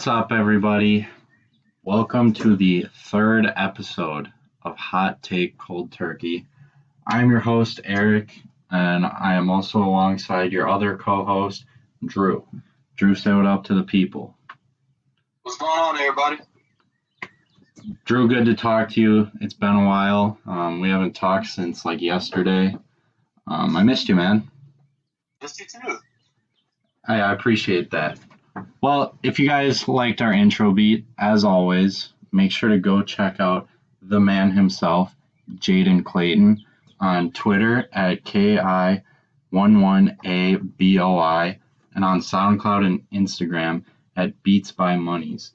What's up, everybody? Welcome to the third episode of Hot Take Cold Turkey. I'm your host, Eric, and I am also alongside your other co-host, Drew. Drew, say what up to the people. What's going on, everybody? Drew, good to talk to you. It's been a while. We haven't talked since yesterday. I missed you, man. Missed you too. I appreciate that. Well, if you guys liked our intro beat, as always, make sure to go check out the man himself, Jaden Clayton, on Twitter at KI11ABOI, and on SoundCloud and Instagram at Beats by Monies.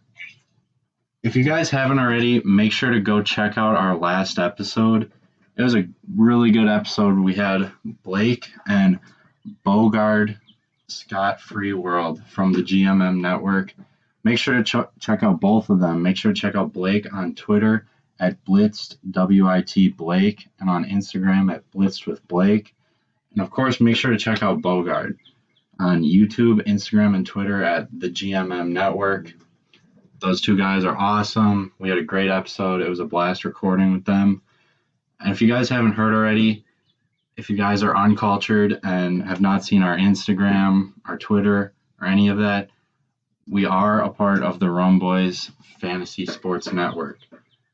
If you guys haven't already, make sure to go check out our last episode. It was a really good episode. We had Blake and Bogard Scott-Free World from the GMM Network. Make sure to check out both of them. Make sure to check out Blake on Twitter at Blitzed, W-I-T Blake, and on Instagram at Blitzed with Blake. And of course, make sure to check out Bogard on YouTube, Instagram, and Twitter at the GMM Network. Those two guys are awesome. We had a great episode. It was a blast recording with them. And if you guys haven't heard already, if you guys are uncultured and have not seen our Instagram, our Twitter, or any of that, we are a part of the Rum Boys Fantasy Sports Network.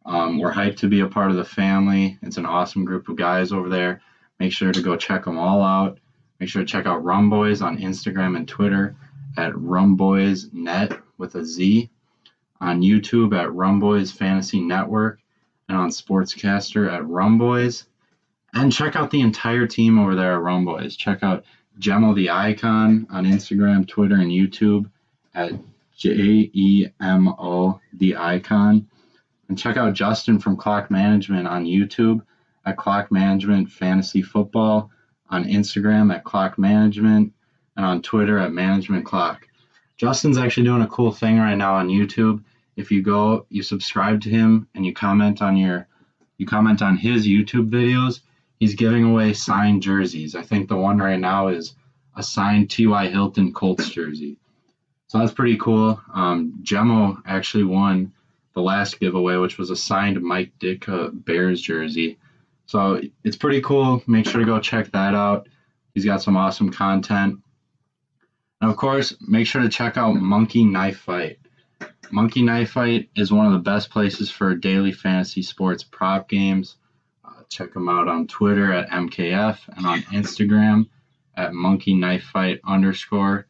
We're hyped to be a part of the family. It's an awesome group of guys over there. Make sure to go check them all out. Make sure to check out Rum Boys on Instagram and Twitter at RumBoysNet with a Z, on YouTube at Rum Boys Fantasy Network, and on Sportscaster at Rum Boys. And check out the entire team over there at Rum Boys. Check out Gemo the Icon on Instagram, Twitter, and YouTube at JEMO the Icon. And check out Justin from Clock Management on YouTube at Clock Management Fantasy Football, on Instagram at Clock Management, and on Twitter at Management Clock. Justin's actually doing a cool thing right now on YouTube. If you go, you subscribe to him, and you comment on his YouTube videos, he's giving away signed jerseys. I think the one right now is a signed T.Y. Hilton Colts jersey. So that's pretty cool. Gemo actually won the last giveaway, which was a signed Mike Ditka Bears jersey. So it's pretty cool. Make sure to go check that out. He's got some awesome content. And of course, make sure to check out Monkey Knife Fight. Monkey Knife Fight is one of the best places for daily fantasy sports prop games. Check them out on Twitter at MKF and on Instagram at monkeyknifefight_.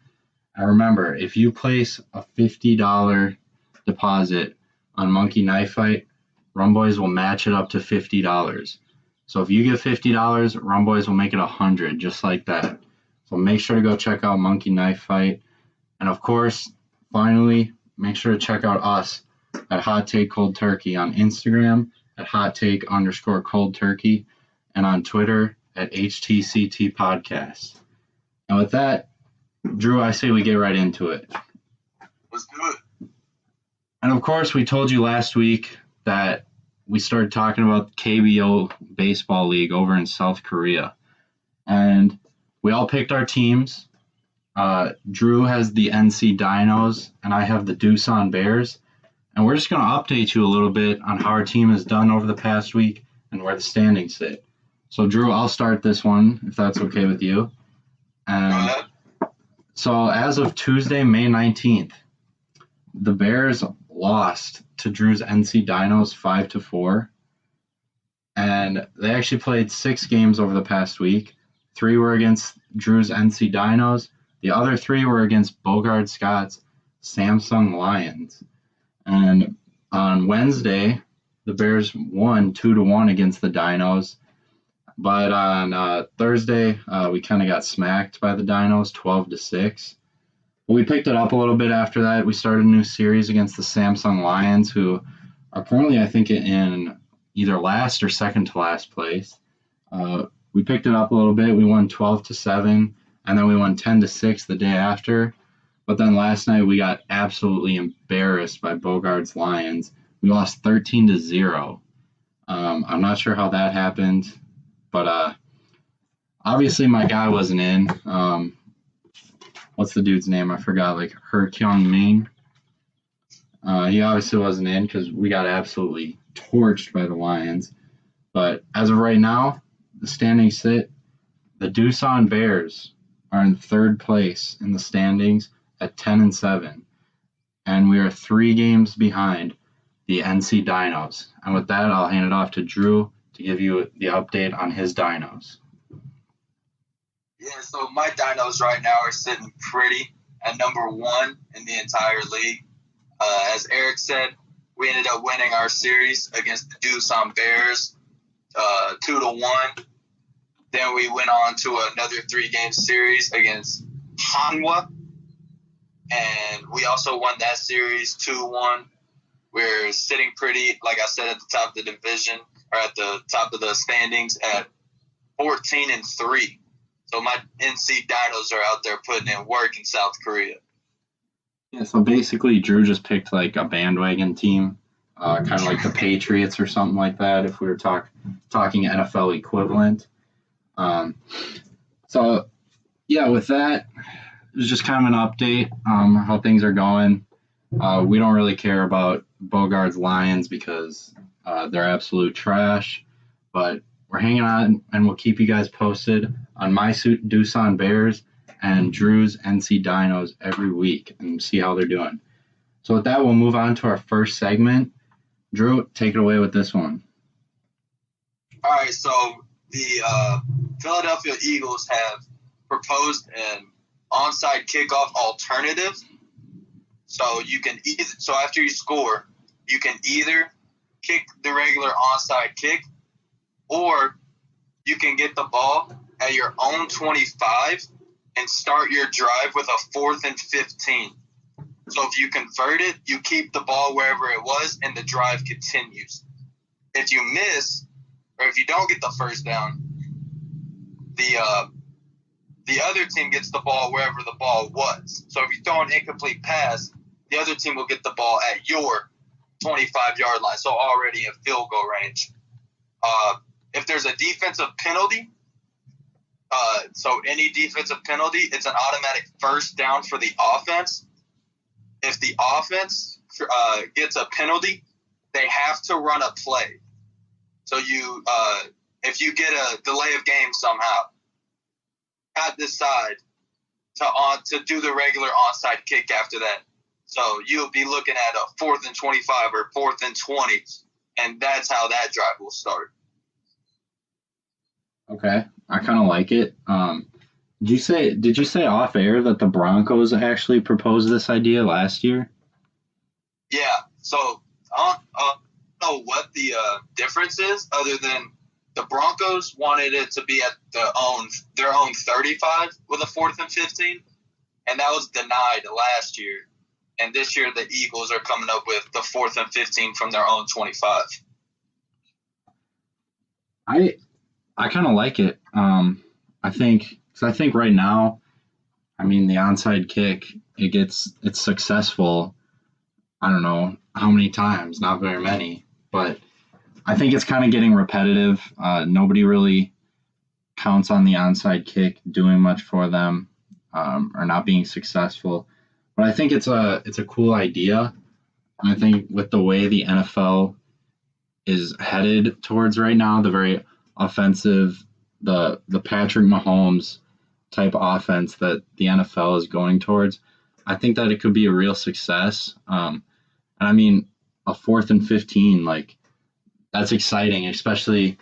And remember, if you place a $50 deposit on Monkey Knife Fight, Rum Boys will match it up to $50. So if you give $50, Rum Boys will make it $100, just like that. So make sure to go check out Monkey Knife Fight. And of course, finally, make sure to check out us at Hot Take Cold Turkey on Instagram at hottake_cold turkey, and on Twitter at HTCT Podcast. And with that, Drew, I say we get right into it. Let's do it. And of course, we told you last week that we started talking about KBO Baseball League over in South Korea. And we all picked our teams. Drew has the NC Dinos, and I have the Doosan Bears. And we're just going to update you a little bit on how our team has done over the past week and where the standings sit. So, Drew, I'll start this one, if that's okay with you. And so, as of Tuesday, May 19th, the Bears lost to Drew's NC Dinos 5-4. And they actually played 6 games over the past week. 3 were against Drew's NC Dinos. The other 3 were against Bogard Scott's Samsung Lions. And on Wednesday, the Bears won 2-1 against the Dinos. But on Thursday, we kind of got smacked by the Dinos, 12-6. But we picked it up a little bit after that. We started a new series against the Samsung Lions, who are currently, I think, in either last or second to last place. We picked it up a little bit. We won 12-7, and then we won 10-6 the day after. But then last night we got absolutely embarrassed by Bogard's Lions. We lost 13-0. I'm not sure how that happened, but obviously my guy wasn't in. What's the dude's name? I forgot. Her Kyung Min. He obviously wasn't in because we got absolutely torched by the Lions. But as of right now, the standings sit. The Doosan Bears are in third place in the standings at 10-7, and we are 3 games behind the NC Dinos. And with that, I'll hand it off to Drew to give you the update on his Dinos. Yeah, so my Dinos right now are sitting pretty at number 1 in the entire league. As Eric said, we ended up winning our series against the Doosan Bears 2-1. Then we went on to another 3-game series against Hanwha, and we also won that series 2-1. We're sitting pretty, like I said, at the top of the division, or at the top of the standings at 14-3. So my NC Dinos are out there putting in work in South Korea. Yeah, so basically Drew just picked like a bandwagon team, kind of like the Patriots or something like that, if we were talking NFL equivalent. So, yeah, with that, it was just kind of an update how things are going. We don't really care about Bogart's Lions because they're absolute trash, but we're hanging on, and we'll keep you guys posted on my Doosan Bears and Drew's NC Dinos every week and see how they're doing. So with that, we'll move on to our first segment. Drew, take it away with this one. All right, so the Philadelphia Eagles have proposed an onside kickoff alternative. So you can after you score, you can either kick the regular onside kick, or you can get the ball at your own 25 and start your drive with a 4th and 15. So if you convert it, you keep the ball wherever it was, and the drive continues. If you miss, or if you don't get the first down, the other team gets the ball wherever the ball was. So if you throw an incomplete pass, the other team will get the ball at your 25-yard line, so already in field goal range. If there's a defensive penalty, so any defensive penalty, it's an automatic first down for the offense. If the offense gets a penalty, they have to run a play. So if you get a delay of game somehow, have to decide to do the regular onside kick after that. So you'll be looking at a 4th and 25 or 4th and 20, and that's how that drive will start. Okay, I kind of like it. Did you say off air that the Broncos actually proposed this idea last year? Yeah. So I don't know what the difference is, other than the Broncos wanted it to be at their own 35 with a 4th and 15, and that was denied last year. And this year the Eagles are coming up with the 4th and 15 from their own 25. I kind of like it. I think right now, I mean, the onside kick, it's successful. I don't know how many times, not very many, but I think it's kind of getting repetitive. Nobody really counts on the onside kick doing much for them, or not being successful. But I think it's a cool idea. And I think with the way the NFL is headed towards right now, the very offensive, the Patrick Mahomes type offense that the NFL is going towards, I think that it could be a real success. And I mean, a 4th and 15, like, that's exciting, especially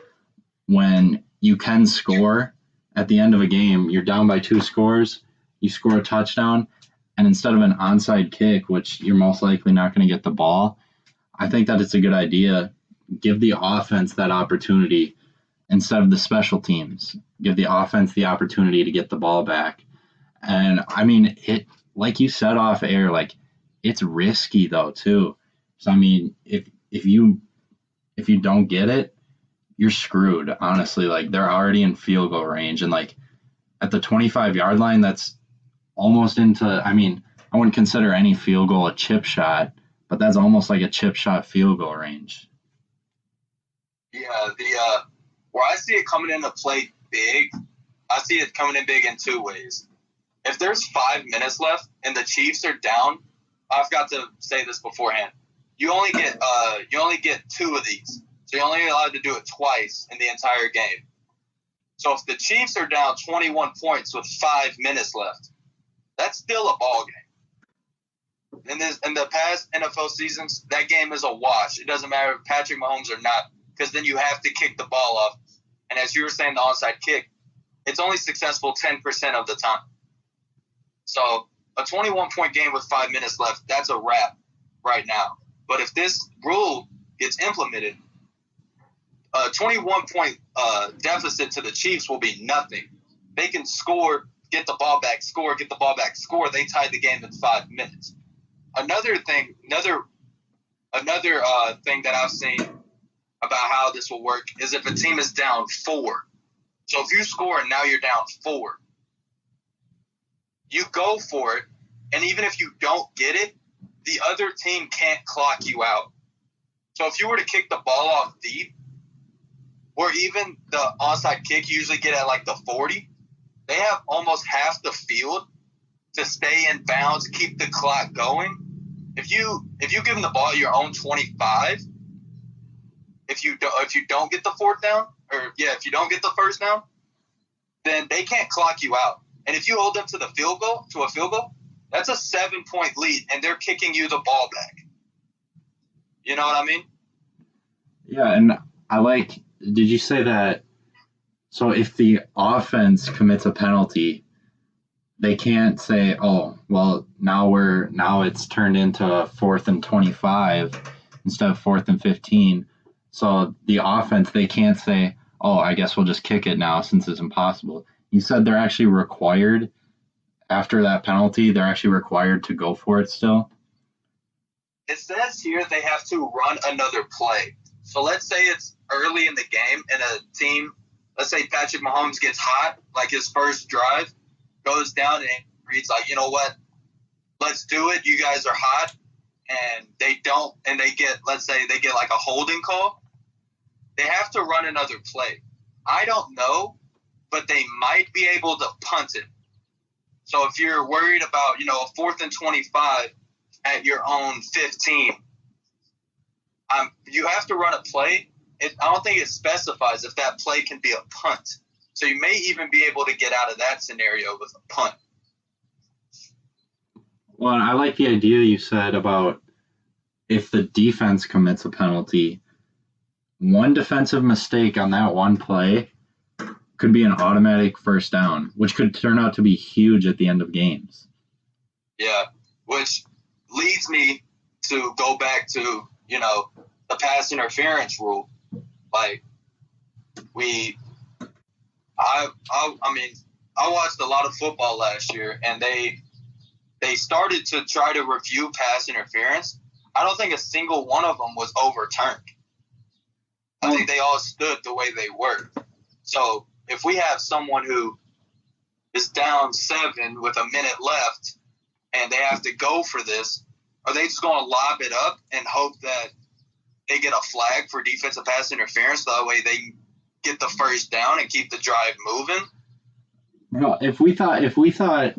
when you can score at the end of a game. You're down by 2 scores, you score a touchdown, and instead of an onside kick, which you're most likely not going to get the ball, I think that it's a good idea. Give the offense that opportunity instead of the special teams. Give the offense the opportunity to get the ball back. And I mean, it, like you said off air, like, it's risky though too. So I mean, if you don't get it, you're screwed, honestly. Like, they're already in field goal range, and like at the 25-yard line, that's almost into, I mean, I wouldn't consider any field goal a chip shot, but that's almost like a chip shot field goal range. Yeah, where I see it coming into play big, I see it coming in big in 2 ways. If there's 5 minutes left and the Chiefs are down, I've got to say this beforehand. you only get two of these. So you're only allowed to do it twice in the entire game. So if the Chiefs are down 21 points with 5 minutes left, that's still a ball game. In the past NFL seasons, that game is a wash. It doesn't matter if Patrick Mahomes or not, because then you have to kick the ball off. And as you were saying, the onside kick, it's only successful 10% of the time. So a 21-point game with 5 minutes left, that's a wrap right now. But if this rule gets implemented, a 21-point deficit to the Chiefs will be nothing. They can score, get the ball back, score, get the ball back, score. They tied the game in 5 minutes. Another thing that I've seen about how this will work is if a team is down 4. So if you score and now you're down 4, you go for it, and even if you don't get it, the other team can't clock you out. So if you were to kick the ball off deep, or even the onside kick you usually get at like the 40, they have almost half the field to stay in bounds, keep the clock going. If you give them the ball at your own 25, if you don't get the if you don't get the first down, then they can't clock you out. And if you hold them to a field goal, that's a 7-point lead, and they're kicking you the ball back. You know what I mean? Yeah, and did you say that, so if the offense commits a penalty, they can't say, oh, well, now it's turned into 4th and 25 instead of 4th and 15. So the offense, they can't say, oh, I guess we'll just kick it now since it's impossible. You said they're actually required, after that penalty, they're actually required to go for it still? It says here they have to run another play. So let's say it's early in the game and a team, let's say Patrick Mahomes gets hot, like his first drive, goes down and reads like, you know what, let's do it. You guys are hot. And they don't, and let's say they get like a holding call. They have to run another play. I don't know, but they might be able to punt it. So if you're worried about, a 4th and 25 at your own 15, you have to run a play. I don't think it specifies if that play can be a punt. So you may even be able to get out of that scenario with a punt. Well, I like the idea you said about if the defense commits a penalty, one defensive mistake on that one play could be an automatic first down, which could turn out to be huge at the end of games. Yeah, which leads me to go back to, the pass interference rule. Like, I watched a lot of football last year, and they started to try to review pass interference. I don't think a single one of them was overturned. I think they all stood the way they were. So if we have someone who is down 7 with a minute left and they have to go for this, are they just going to lob it up and hope that they get a flag for defensive pass interference? That way they get the first down and keep the drive moving? Well, if we thought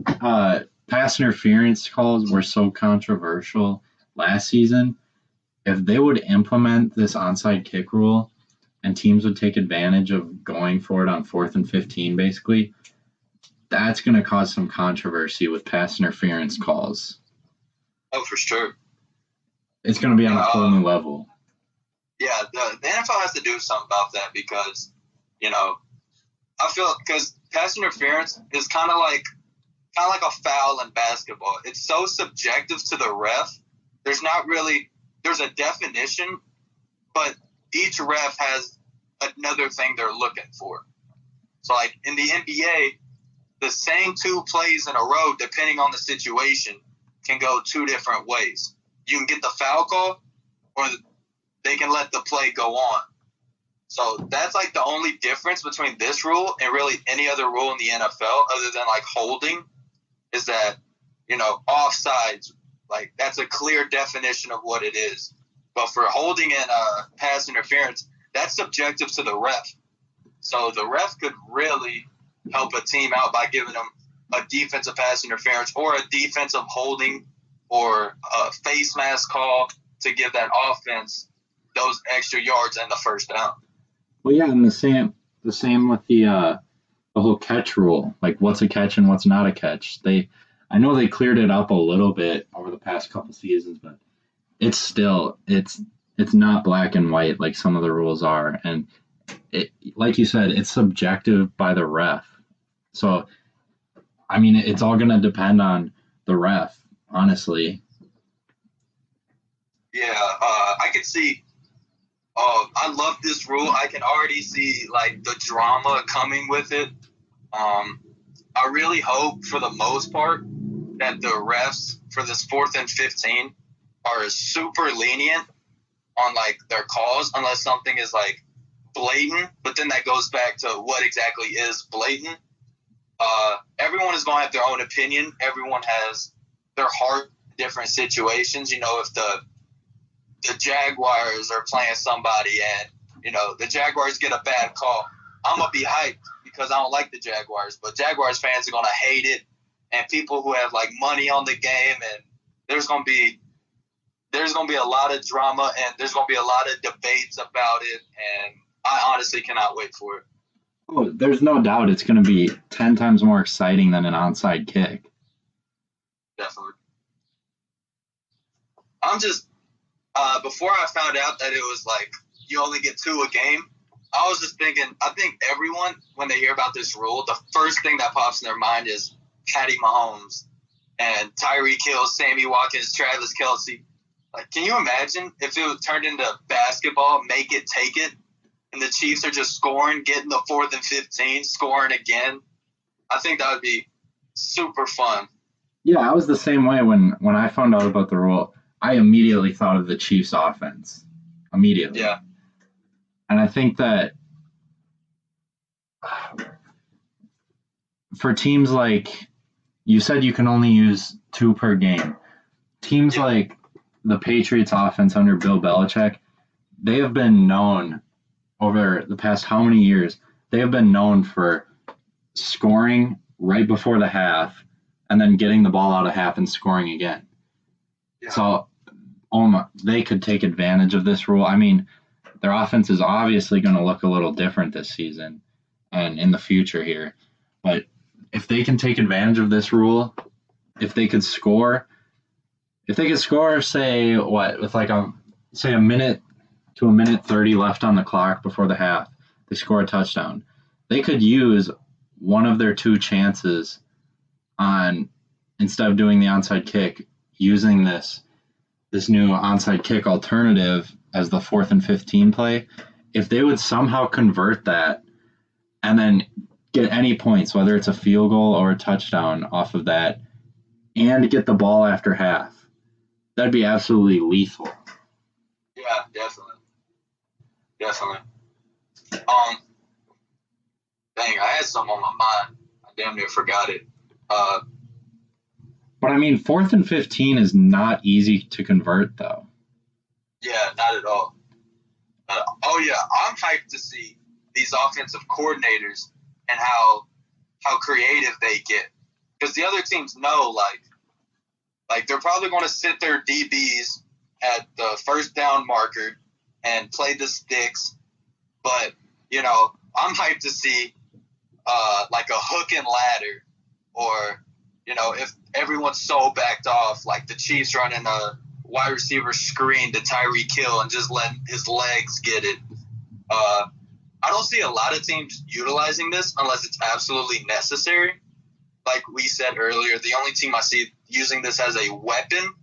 pass interference calls were so controversial last season, if they would implement this onside kick rule and teams would take advantage of going for it on 4th and 15, basically, that's going to cause some controversy with pass interference calls. Oh, for sure. It's going to be on a whole new level. Yeah, the NFL has to do something about that because, I feel because pass interference is kind of like a foul in basketball. It's so subjective to the ref. There's a definition, but each ref has another thing they're looking for. So, like in the NBA, the same 2 plays in a row, depending on the situation, can go 2 different ways. You can get the foul call, or they can let the play go on. So that's like the only difference between this rule and really any other rule in the NFL, other than like holding, is that, offsides, like that's a clear definition of what it is. But for holding and pass interference, that's subjective to the ref. So the ref could really help a team out by giving them a defensive pass interference or a defensive holding or a face mask call. to give that offense those extra yards and the first down. Well, yeah, and the same with the whole catch rule, like what's a catch and what's not a catch. I know they cleared it up a little bit over the past couple seasons, but it's still it's not black and white like some of the rules are, and like you said, it's subjective by the ref. So, I mean, it's all going to depend on the ref, honestly. Yeah, I could see. I love this rule. I can already see like the drama coming with it. I really hope, for the most part, that the refs for this 4th and 15 are super lenient on like their calls, unless something is like blatant. But then that goes back to what exactly is blatant. Everyone is going to have their own opinion. Everyone has their heart in different situations. You know, if the Jaguars are playing somebody and, you know, the Jaguars get a bad call, I'm going to be hyped because I don't like the Jaguars. But Jaguars fans are going to hate it. And people who have, like, money on the game, and there's going to be a lot of drama, and there's going to be a lot of debates about it. And I honestly cannot wait for it. Oh, there's no doubt it's going to be 10 times more exciting than an onside kick. Definitely. I'm just before I found out that it was like you only get 2 a game, I was just thinking, I think everyone, when they hear about this rule, the first thing that pops in their mind is Patty Mahomes and Tyreek Hill, Sammy Watkins, Travis Kelce. Like, can you imagine if it was turned into basketball, make it, take it, and the Chiefs are just scoring, getting the 4th and 15, scoring again? I think that would be super fun. Yeah, I was the same way when I found out about the rule. I immediately thought of the Chiefs offense. Immediately. Yeah. And I think that for teams like, you said you can only use 2 per game. Teams like the Patriots offense under Bill Belichick, they have been known over the past how many years, they have been known for scoring right before the half and then getting the ball out of half and scoring again. Yeah. So they could take advantage of this rule. I mean, their offense is obviously going to look a little different this season and in the future here. But if they can take advantage of this rule, if they could score, say, with like a minute to a minute 30 left on the clock before the half, they score a touchdown. They could use one of their 2 chances on, instead of doing the onside kick, using this new onside kick alternative as the 4th and 15 play. If they would somehow convert that and then get any points, whether it's a field goal or a touchdown off of that, and get the ball after half, that'd be absolutely lethal. Yeah, definitely. Dang, I had something on my mind. I damn near forgot it. But I mean, 4th and 15 is not easy to convert, though. Yeah, not at all. I'm hyped to see these offensive coordinators and how creative they get, because the other teams know, like they're probably going to sit their DBs at the first down marker and play the sticks. But, you know, I'm hyped to see like a hook and ladder, or, you know, if everyone's so backed off, like the Chiefs running a wide receiver screen to Tyreek Hill and just letting his legs get it. I don't see a lot of teams utilizing this unless it's absolutely necessary. Like we said earlier, the only team I see using this as a weapon,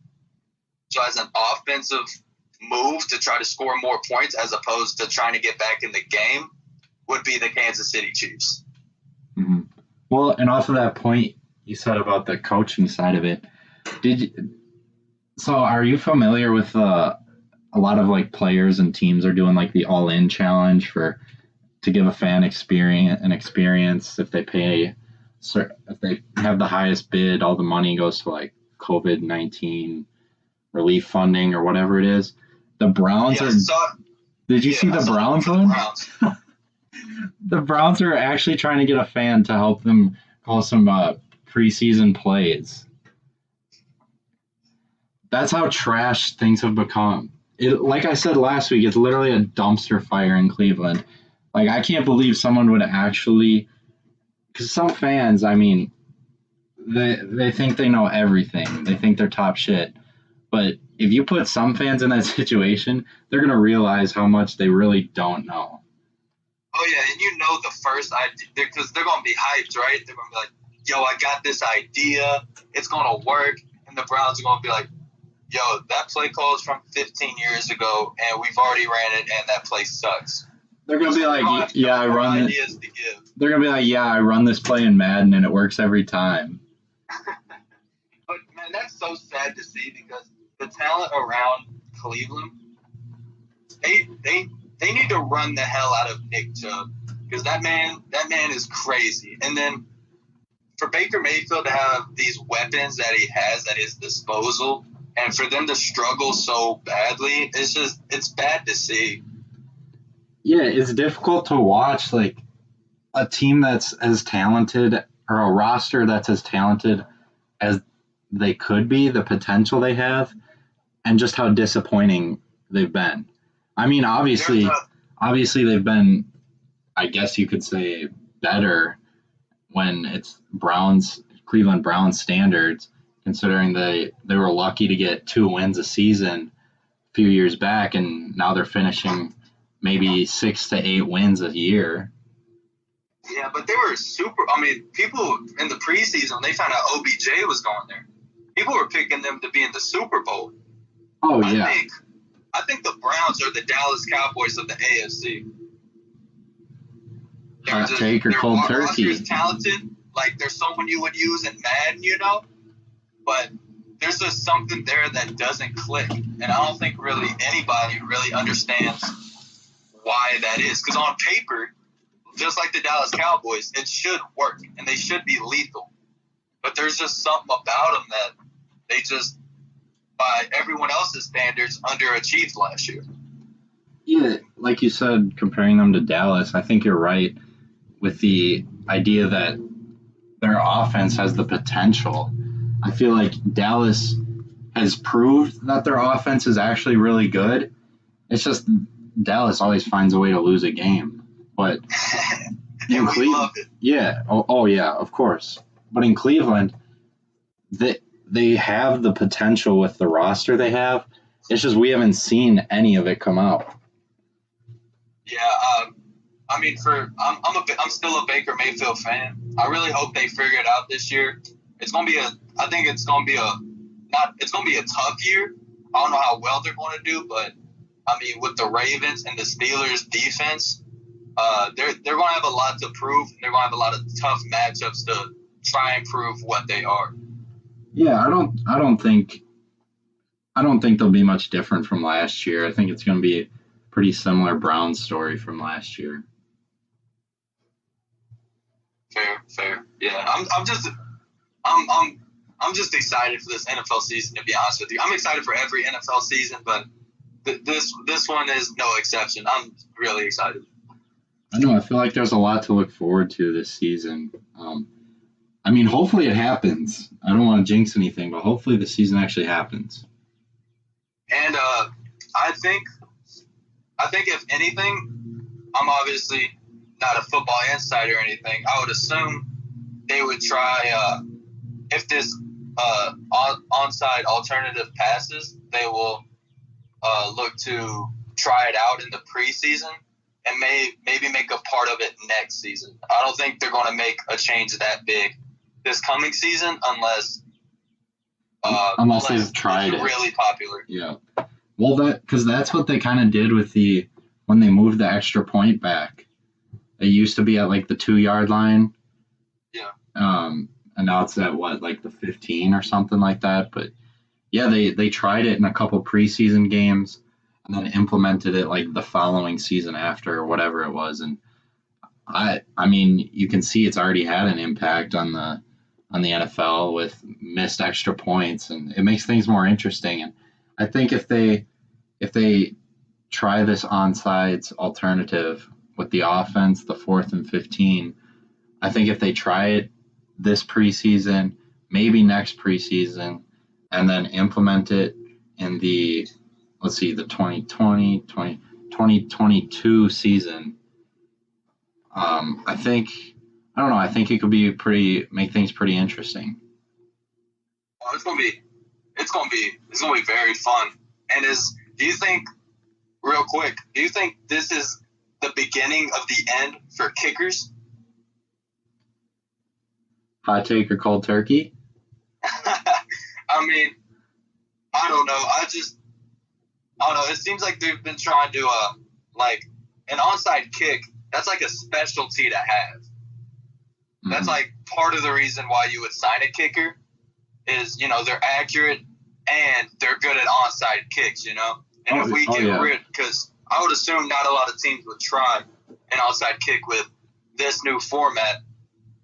so as an offensive move to try to score more points as opposed to trying to get back in the game, would be the Kansas City Chiefs. Mm-hmm. Well, and off of that point you said about the coaching side of it, so are you familiar with a lot of like players and teams are doing like the all-in challenge to give a fan experience if they have the highest bid, all the money goes to like COVID-19 relief funding or whatever it is. The Browns Did you see the Browns one? The Browns are actually trying to get a fan to help them call some preseason plays. That's how trash things have become. Like I said last week, it's literally a dumpster fire in Cleveland. Like, I can't believe someone would actually, because some fans, I mean, they think they know everything. They think they're top shit. But if you put some fans in that situation, they're going to realize how much they really don't know. Oh, yeah, and you know the first idea, because they're going to be hyped, right? They're going to be like, yo, I got this idea. It's going to work. And the Browns are going to be like, yo, that play call is from 15 years ago, and we've already ran it, and that play sucks. They're going to be like, yeah, I run it. Ideas to give. They're going to be like, yeah, I run this play in Madden, and it works every time. But, man, that's so sad to see because the talent around Cleveland, they need to run the hell out of Nick Chubb because that man is crazy. And then for Baker Mayfield to have these weapons that he has at his disposal and for them to struggle so badly, it's bad to see. Yeah, it's difficult to watch, like, a team that's as talented or a roster that's as talented as they could be, the potential they have, and just how disappointing they've been. I mean, obviously they've been, I guess you could say, better when it's Cleveland Browns standards, considering they were lucky to get 2 wins a season a few years back, and now they're finishing maybe 6 to 8 wins a year. Yeah, but they were people in the preseason, they found out OBJ was going there. People were picking them to be in the Super Bowl. Oh, yeah. I think the Browns are the Dallas Cowboys of the AFC. Hot take or cold turkey? Their talented, like they're someone you would use in Madden, but there's just something there that doesn't click, and I don't think really anybody really understands why that is. Because on paper, just like the Dallas Cowboys, it should work, and they should be lethal. But there's just something about them that they just, by everyone else's standards, underachieved last year. Yeah, like you said, comparing them to Dallas, I think you're right with the idea that their offense has the potential. I feel like Dallas has proved that their offense is actually really good. It's just Dallas always finds a way to lose a game. But in Cleveland, yeah, oh yeah, of course. But in Cleveland, they have the potential with the roster they have. It's just we haven't seen any of it come out. Yeah, I mean, I'm still a Baker Mayfield fan. I really hope they figure it out this year. It's gonna be it's gonna be a tough year. I don't know how well they're going to do, but I mean, with the Ravens and the Steelers defense, they're going to have a lot to prove. They're going to have a lot of tough matchups to try and prove what they are. Yeah, I don't think they'll be much different from last year. I think it's going to be a pretty similar Browns story from last year. Fair. Yeah, I'm just excited for this NFL season, to be honest with you. I'm excited for every NFL season, but this one is no exception. I'm really excited. I know. I feel like there's a lot to look forward to this season. I mean, hopefully it happens. I don't want to jinx anything, but hopefully the season actually happens. And I think if anything, I'm obviously not a football insider or anything. I would assume they would try if this onside alternative passes, they will look to try it out in the preseason and maybe make a part of it next season. I don't think they're going to make a change that big this coming season unless they've tried it. Really popular. Yeah. Well, because that's what they kind of did with when they moved the extra point back. It used to be at like the 2-yard line. Yeah. And now it's at like the 15 or something like that. But yeah, they tried it in a couple preseason games and then implemented it like the following season after or whatever it was. And I mean, you can see it's already had an impact on the NFL with missed extra points, and it makes things more interesting. And I think if they try this onside alternative with the offense, the 4th and 15, I think if they try it this preseason, maybe next preseason, and then implement it in the, let's see, the 2022 season. I don't know. I think it could make things pretty interesting. Oh, it's gonna be very fun. And do you think, real quick, do you think this is the beginning of the end for kickers? Hot take or cold turkey? I mean, I don't know. I don't know. It seems like they've been trying to, like, an onside kick, that's like a specialty to have. Mm-hmm. That's like part of the reason why you would sign a kicker is, they're accurate and they're good at onside kicks, And if we get rid, because I would assume not a lot of teams would try an onside kick with this new format.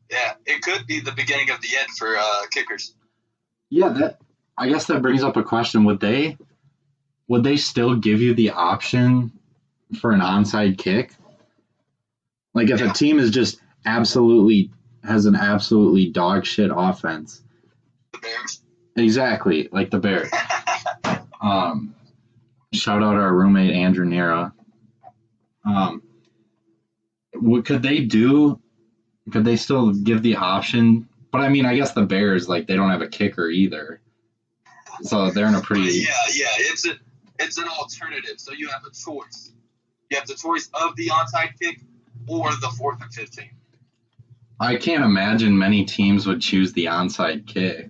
Yeah, it could be the beginning of the end for kickers. Yeah, I guess that brings up a question. Would they still give you the option for an onside kick? Like if a team is just has an absolutely dog shit offense. The Bears. Exactly, like the Bears. Shout out our roommate Andrew Nera. Could they still give the option? But I mean, I guess the Bears, like, they don't have a kicker either. So they're in a pretty... Yeah. It's an alternative. So you have a choice. You have the choice of the onside kick or the 4th and 15. I can't imagine many teams would choose the onside kick.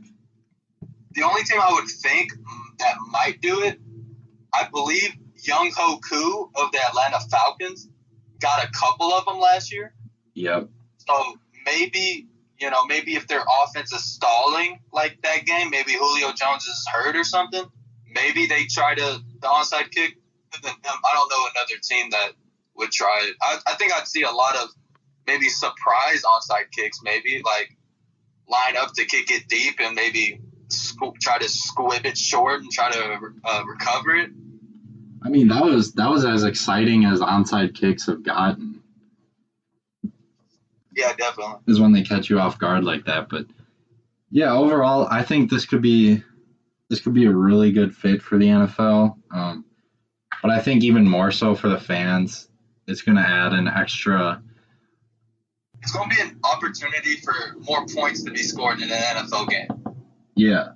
The only team I would think that might do it, I believe Young Ho Koo of the Atlanta Falcons got a couple of them last year. Yep. So maybe if their offense is stalling like that game, maybe Julio Jones is hurt or something, maybe they try the onside kick. I don't know another team that would try it. I think I'd see a lot of maybe surprise onside kicks, maybe like line up to kick it deep and maybe try to squib it short and try to recover it. I mean, that was as exciting as onside kicks have gotten. Yeah, definitely. Is when they catch you off guard like that. But yeah, overall, I think this could be a really good fit for the NFL. But I think even more so for the fans, it's going to add an extra. It's going to be an opportunity for more points to be scored in an NFL game. Yeah.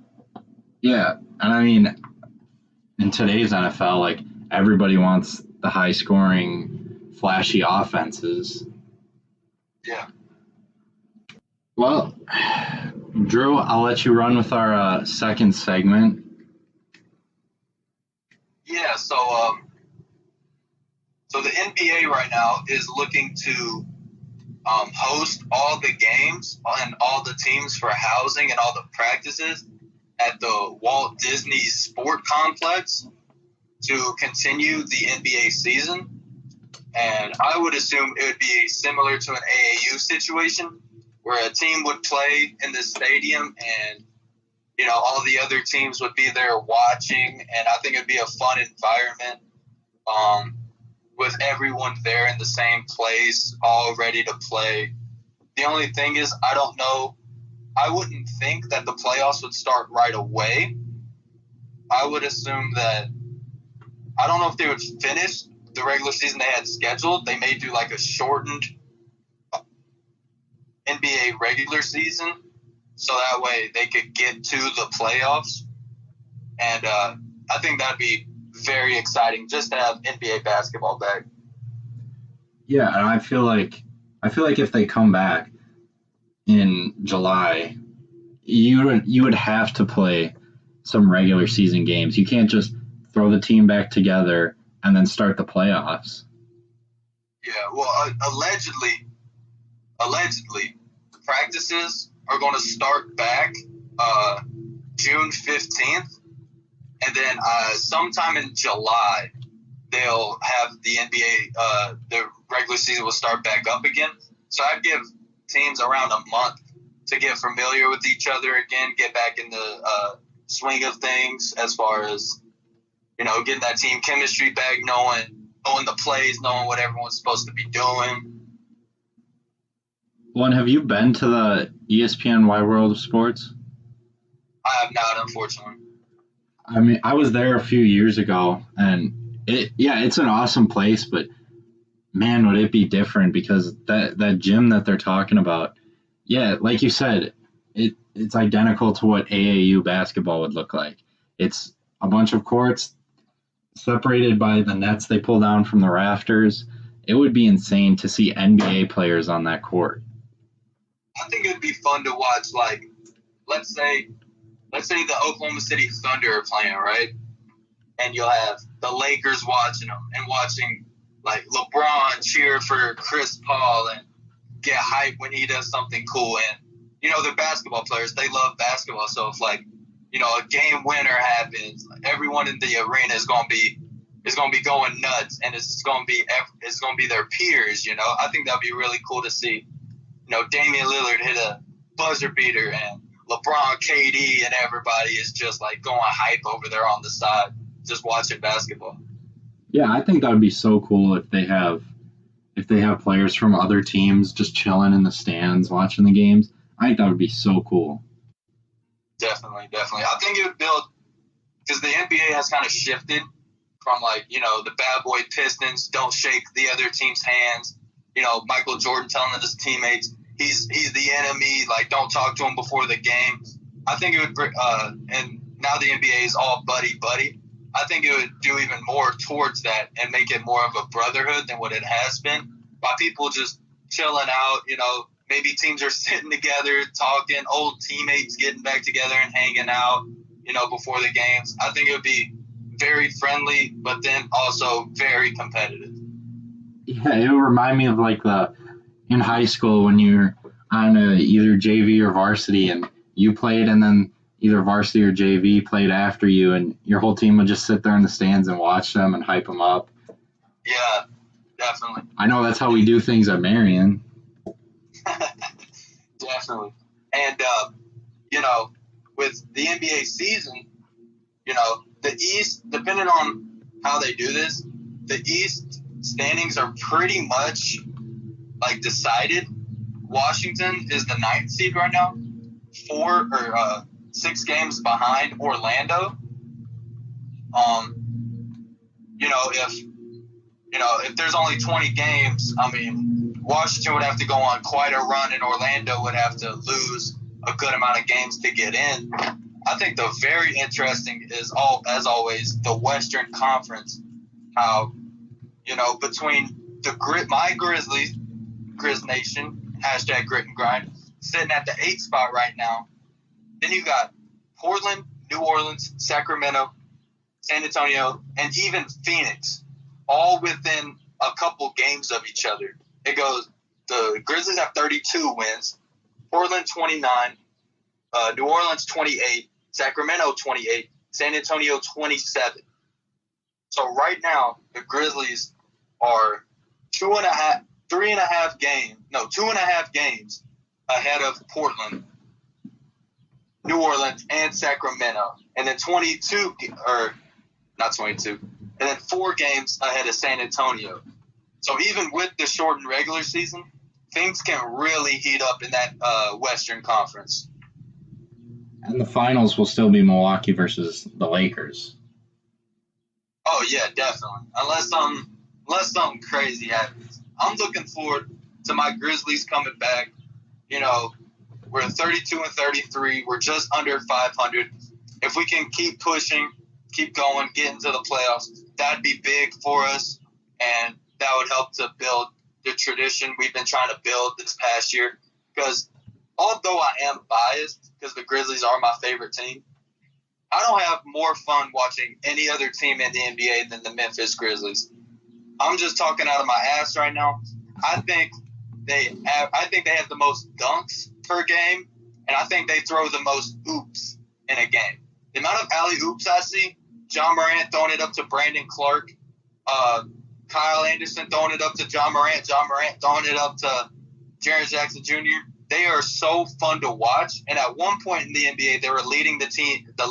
And I mean, in today's NFL, like, everybody wants the high-scoring, flashy offenses. Yeah. Well, Drew, I'll let you run with our second segment. Yeah, so the NBA right now is looking to host all the games and all the teams for housing and all the practices at the Walt Disney Sport Complex to continue the NBA season. And I would assume it would be similar to an AAU situation where a team would play in the stadium and, all the other teams would be there watching. And I think it would be a fun environment with everyone there in the same place, all ready to play. The only thing is, I don't know. I wouldn't think that the playoffs would start right away. I would assume that I don't know if they would finish the regular season they had scheduled. They may do like a shortened NBA regular season so that way they could get to the playoffs. And I think that'd be very exciting just to have NBA basketball back. Yeah, and I feel like if they come back in July, you would have to play some regular season games. You can't just throw the team back together and then start the playoffs. Yeah, well, allegedly, practices are going to start back June 15th, and then sometime in July they'll have the NBA. The regular season will start back up again. So I'd give teams around a month to get familiar with each other again, get back in the swing of things as far as, getting that team chemistry back, knowing the plays, knowing what everyone's supposed to be doing. Well, and have you been to the ESPN Wide World of Sports? I have not, unfortunately. I mean, I was there a few years ago, and it's an awesome place, but man, would it be different because that gym that they're talking about, yeah, like you said, it's identical to what AAU basketball would look like. It's a bunch of courts separated by the nets they pull down from the rafters. It would be insane to see NBA players on that court. I think it'd be fun to watch. Like, let's say the Oklahoma City Thunder are playing, right? And you'll have the Lakers watching them and watching like LeBron cheer for Chris Paul and get hype when he does something cool. And they're basketball players; they love basketball. So if like a game winner happens, everyone in the arena is gonna be going nuts, and it's gonna be their peers. I think that'd be really cool to see. Damian Lillard hit a buzzer beater, and LeBron, KD, and everybody is just like going hype over there on the side, just watching basketball. Yeah, I think that would be so cool if they have players from other teams just chilling in the stands watching the games. I think that would be so cool. Definitely. I think it would build because the NBA has kind of shifted from like the bad boy Pistons don't shake the other team's hands. Michael Jordan telling his teammates he's the enemy, like don't talk to him before the game. I think it would, and now the NBA is all buddy. I think it would do even more towards that and make it more of a brotherhood than what it has been. By people just chilling out, maybe teams are sitting together, talking, old teammates getting back together and hanging out, before the games. I think it would be very friendly, but then also very competitive. Yeah, it would remind me of like in high school when you're on either JV or varsity and you played and then either varsity or JV played after you and your whole team would just sit there in the stands and watch them and hype them up. Yeah, definitely. I know that's how we do things at Marion. Definitely. And, with the NBA season, the East, depending on how they do this, the East standings are pretty much like decided. Washington is the 9th seed right now, 6 games behind Orlando. If there's only 20 games, I mean, Washington would have to go on quite a run, and Orlando would have to lose a good amount of games to get in. I think the very interesting is as always the Western Conference. How between my Grizzlies, Grizz Nation, hashtag grit and grind, sitting at the 8th spot right now. Then you got Portland, New Orleans, Sacramento, San Antonio, and even Phoenix, all within a couple games of each other. It goes, the Grizzlies have 32 wins, Portland 29, New Orleans 28, Sacramento 28, San Antonio 27. So right now, the Grizzlies are 2.5 games ahead of Portland, New Orleans, and Sacramento. And then 4 games ahead of San Antonio. So even with the shortened regular season, things can really heat up in that Western Conference. And the finals will still be Milwaukee versus the Lakers. Oh yeah, definitely. Unless something crazy happens. I'm looking forward to my Grizzlies coming back. We're 32-33. We're just under 500. If we can keep pushing, keep going, get into the playoffs, that'd be big for us, and that would help to build the tradition we've been trying to build this past year. Because although I am biased, because the Grizzlies are my favorite team, I don't have more fun watching any other team in the NBA than the Memphis Grizzlies. I'm just talking out of my ass right now. I think they have the most dunks per game, and I think they throw the most oops in a game. The amount of alley-oops I see, John Morant throwing it up to Brandon Clark, Kyle Anderson throwing it up to John Morant throwing it up to Jaren Jackson Jr., they are so fun to watch. And at one point in the NBA, they were leading the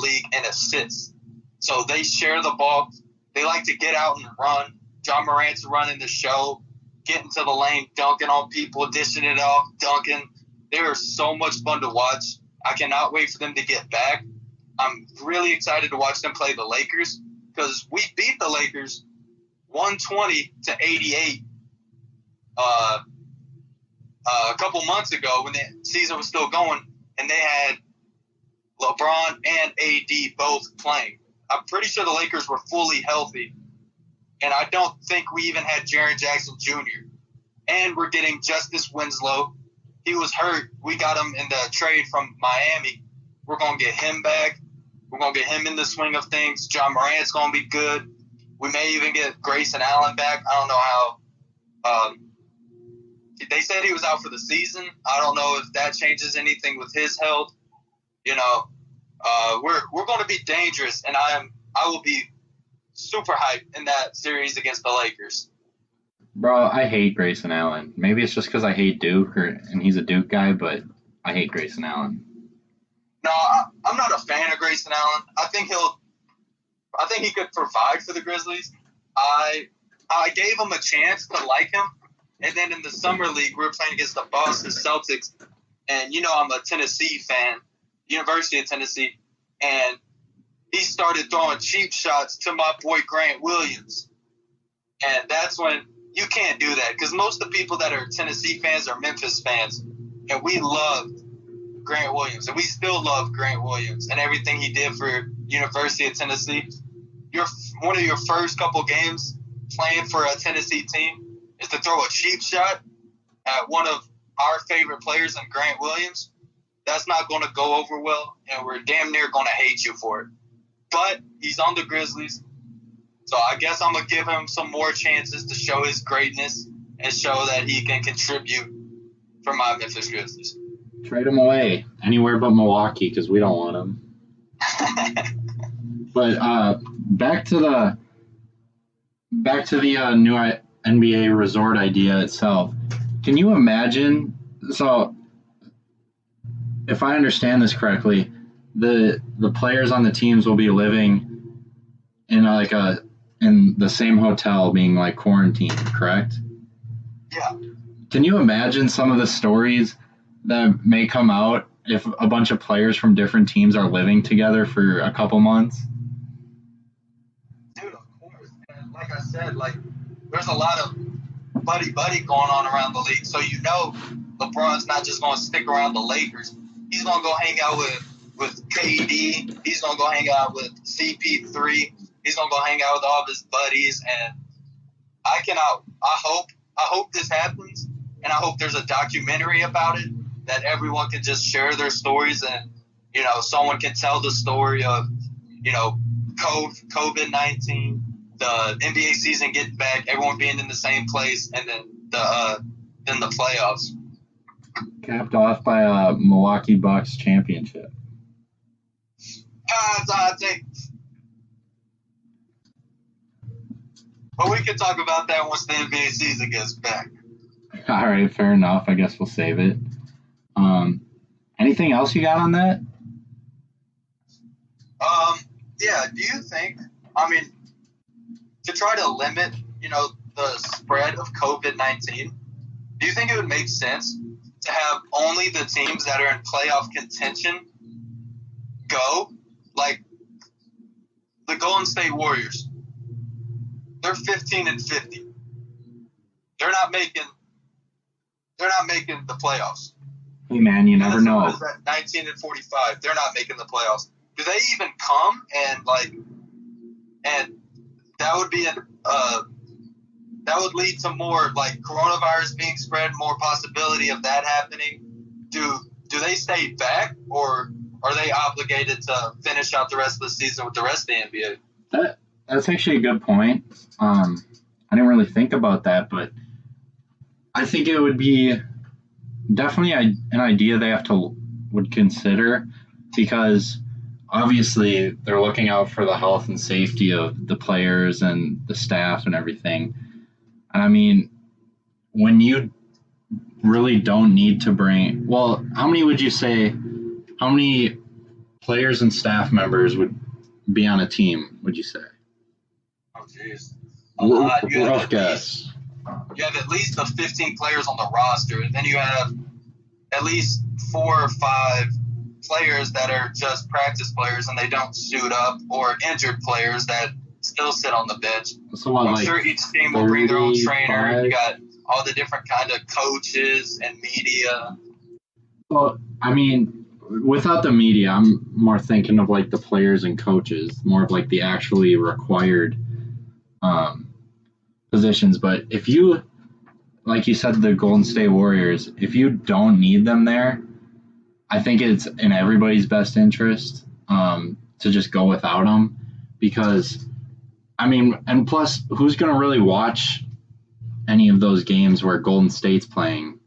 league in assists. So they share the ball. They like to get out and run. John Morant's running the show, getting to the lane, dunking on people, dishing it off, dunking. They are so much fun to watch. I cannot wait for them to get back. I'm really excited to watch them play the Lakers because we beat the Lakers 120-88 a couple months ago when the season was still going, and they had LeBron and AD both playing. I'm pretty sure the Lakers were fully healthy, and I don't think we even had Jaren Jackson Jr. And we're getting Justice Winslow. He was hurt. We got him in the trade from Miami. We're going to get him back. We're going to get him in the swing of things. John Morant's going to be good. We may even get Grayson Allen back. I don't know how. They said he was out for the season. I don't know if that changes anything with his health. You know, we're going to be dangerous, and I will be super hyped in that series against the Lakers. Bro, I hate Grayson Allen. Maybe it's just because I hate Duke, and he's a Duke guy, but I hate Grayson Allen. No, I'm not a fan of Grayson Allen. I think he could provide for the Grizzlies. I gave him a chance to like him, and then in the summer league we were playing against the Boston Celtics, and I'm a Tennessee fan, University of Tennessee, and he started throwing cheap shots to my boy Grant Williams, and that's when you can't do that because most of the people that are Tennessee fans are Memphis fans, and we loved Grant Williams, and we still love Grant Williams and everything he did for University of Tennessee. One of your first couple games playing for a Tennessee team is to throw a cheap shot at one of our favorite players in Grant Williams. That's not going to go over well, and we're damn near going to hate you for it. But he's on the Grizzlies, so I guess I'm going to give him some more chances to show his greatness and show that he can contribute for my Memphis Grizzlies. Trade him away anywhere but Milwaukee because we don't want him. But back to the new NBA resort idea itself. Can you imagine? So, if I understand this correctly, the players on the teams will be living in in the same hotel, being like quarantined, correct? Yeah. Can you imagine some of the stories that may come out if a bunch of players from different teams are living together for a couple months? Dude, of course. And like I said, there's a lot of buddy going on around the league. So LeBron's not just going to stick around the Lakers. He's going to go hang out with KD. He's going to go hang out with CP3. He's going to go hang out with all of his buddies. And I hope this happens. And I hope there's a documentary about it that everyone can just share their stories and, someone can tell the story of, COVID-19, the NBA season getting back, everyone being in the same place, and then the playoffs. Capped off by a Milwaukee Bucks championship. But we can talk about that once the NBA season gets back. All right, fair enough. I guess we'll save it. Anything else you got on that? Yeah, do you think, to try to limit, the spread of COVID-19, do you think it would make sense to have only the teams that are in playoff contention go? Like the Golden State Warriors, they're 15-50. They're not making the playoffs. Hey man, you never know. 19-45, they're not making the playoffs. Do they even come and that would be that would lead to more coronavirus being spread, more possibility of that happening. Do they stay back, or are they obligated to finish out the rest of the season with the rest of the NBA? That's actually a good point. I didn't really think about that, but I think it would be definitely an idea they would consider, because obviously they're looking out for the health and safety of the players and the staff and everything. And when you really don't need to how many players and staff members would be on a team, would you say? Oh, jeez. Rough guess. You have at least the 15 players on the roster, and then you have at least 4 or 5 players that are just practice players and they don't suit up, or injured players that still sit on the bench. So what, I'm like sure each team will bring their own trainer. 35? You got all the different kind of coaches and media. Well, I mean, without the media, I'm more thinking of like the players and coaches, more of like the actually required positions. But if you, like you said, the Golden State Warriors, if you don't need them there, I think it's in everybody's best interest to just go without them, because, I mean, and plus, who's going to really watch any of those games where Golden State's playing?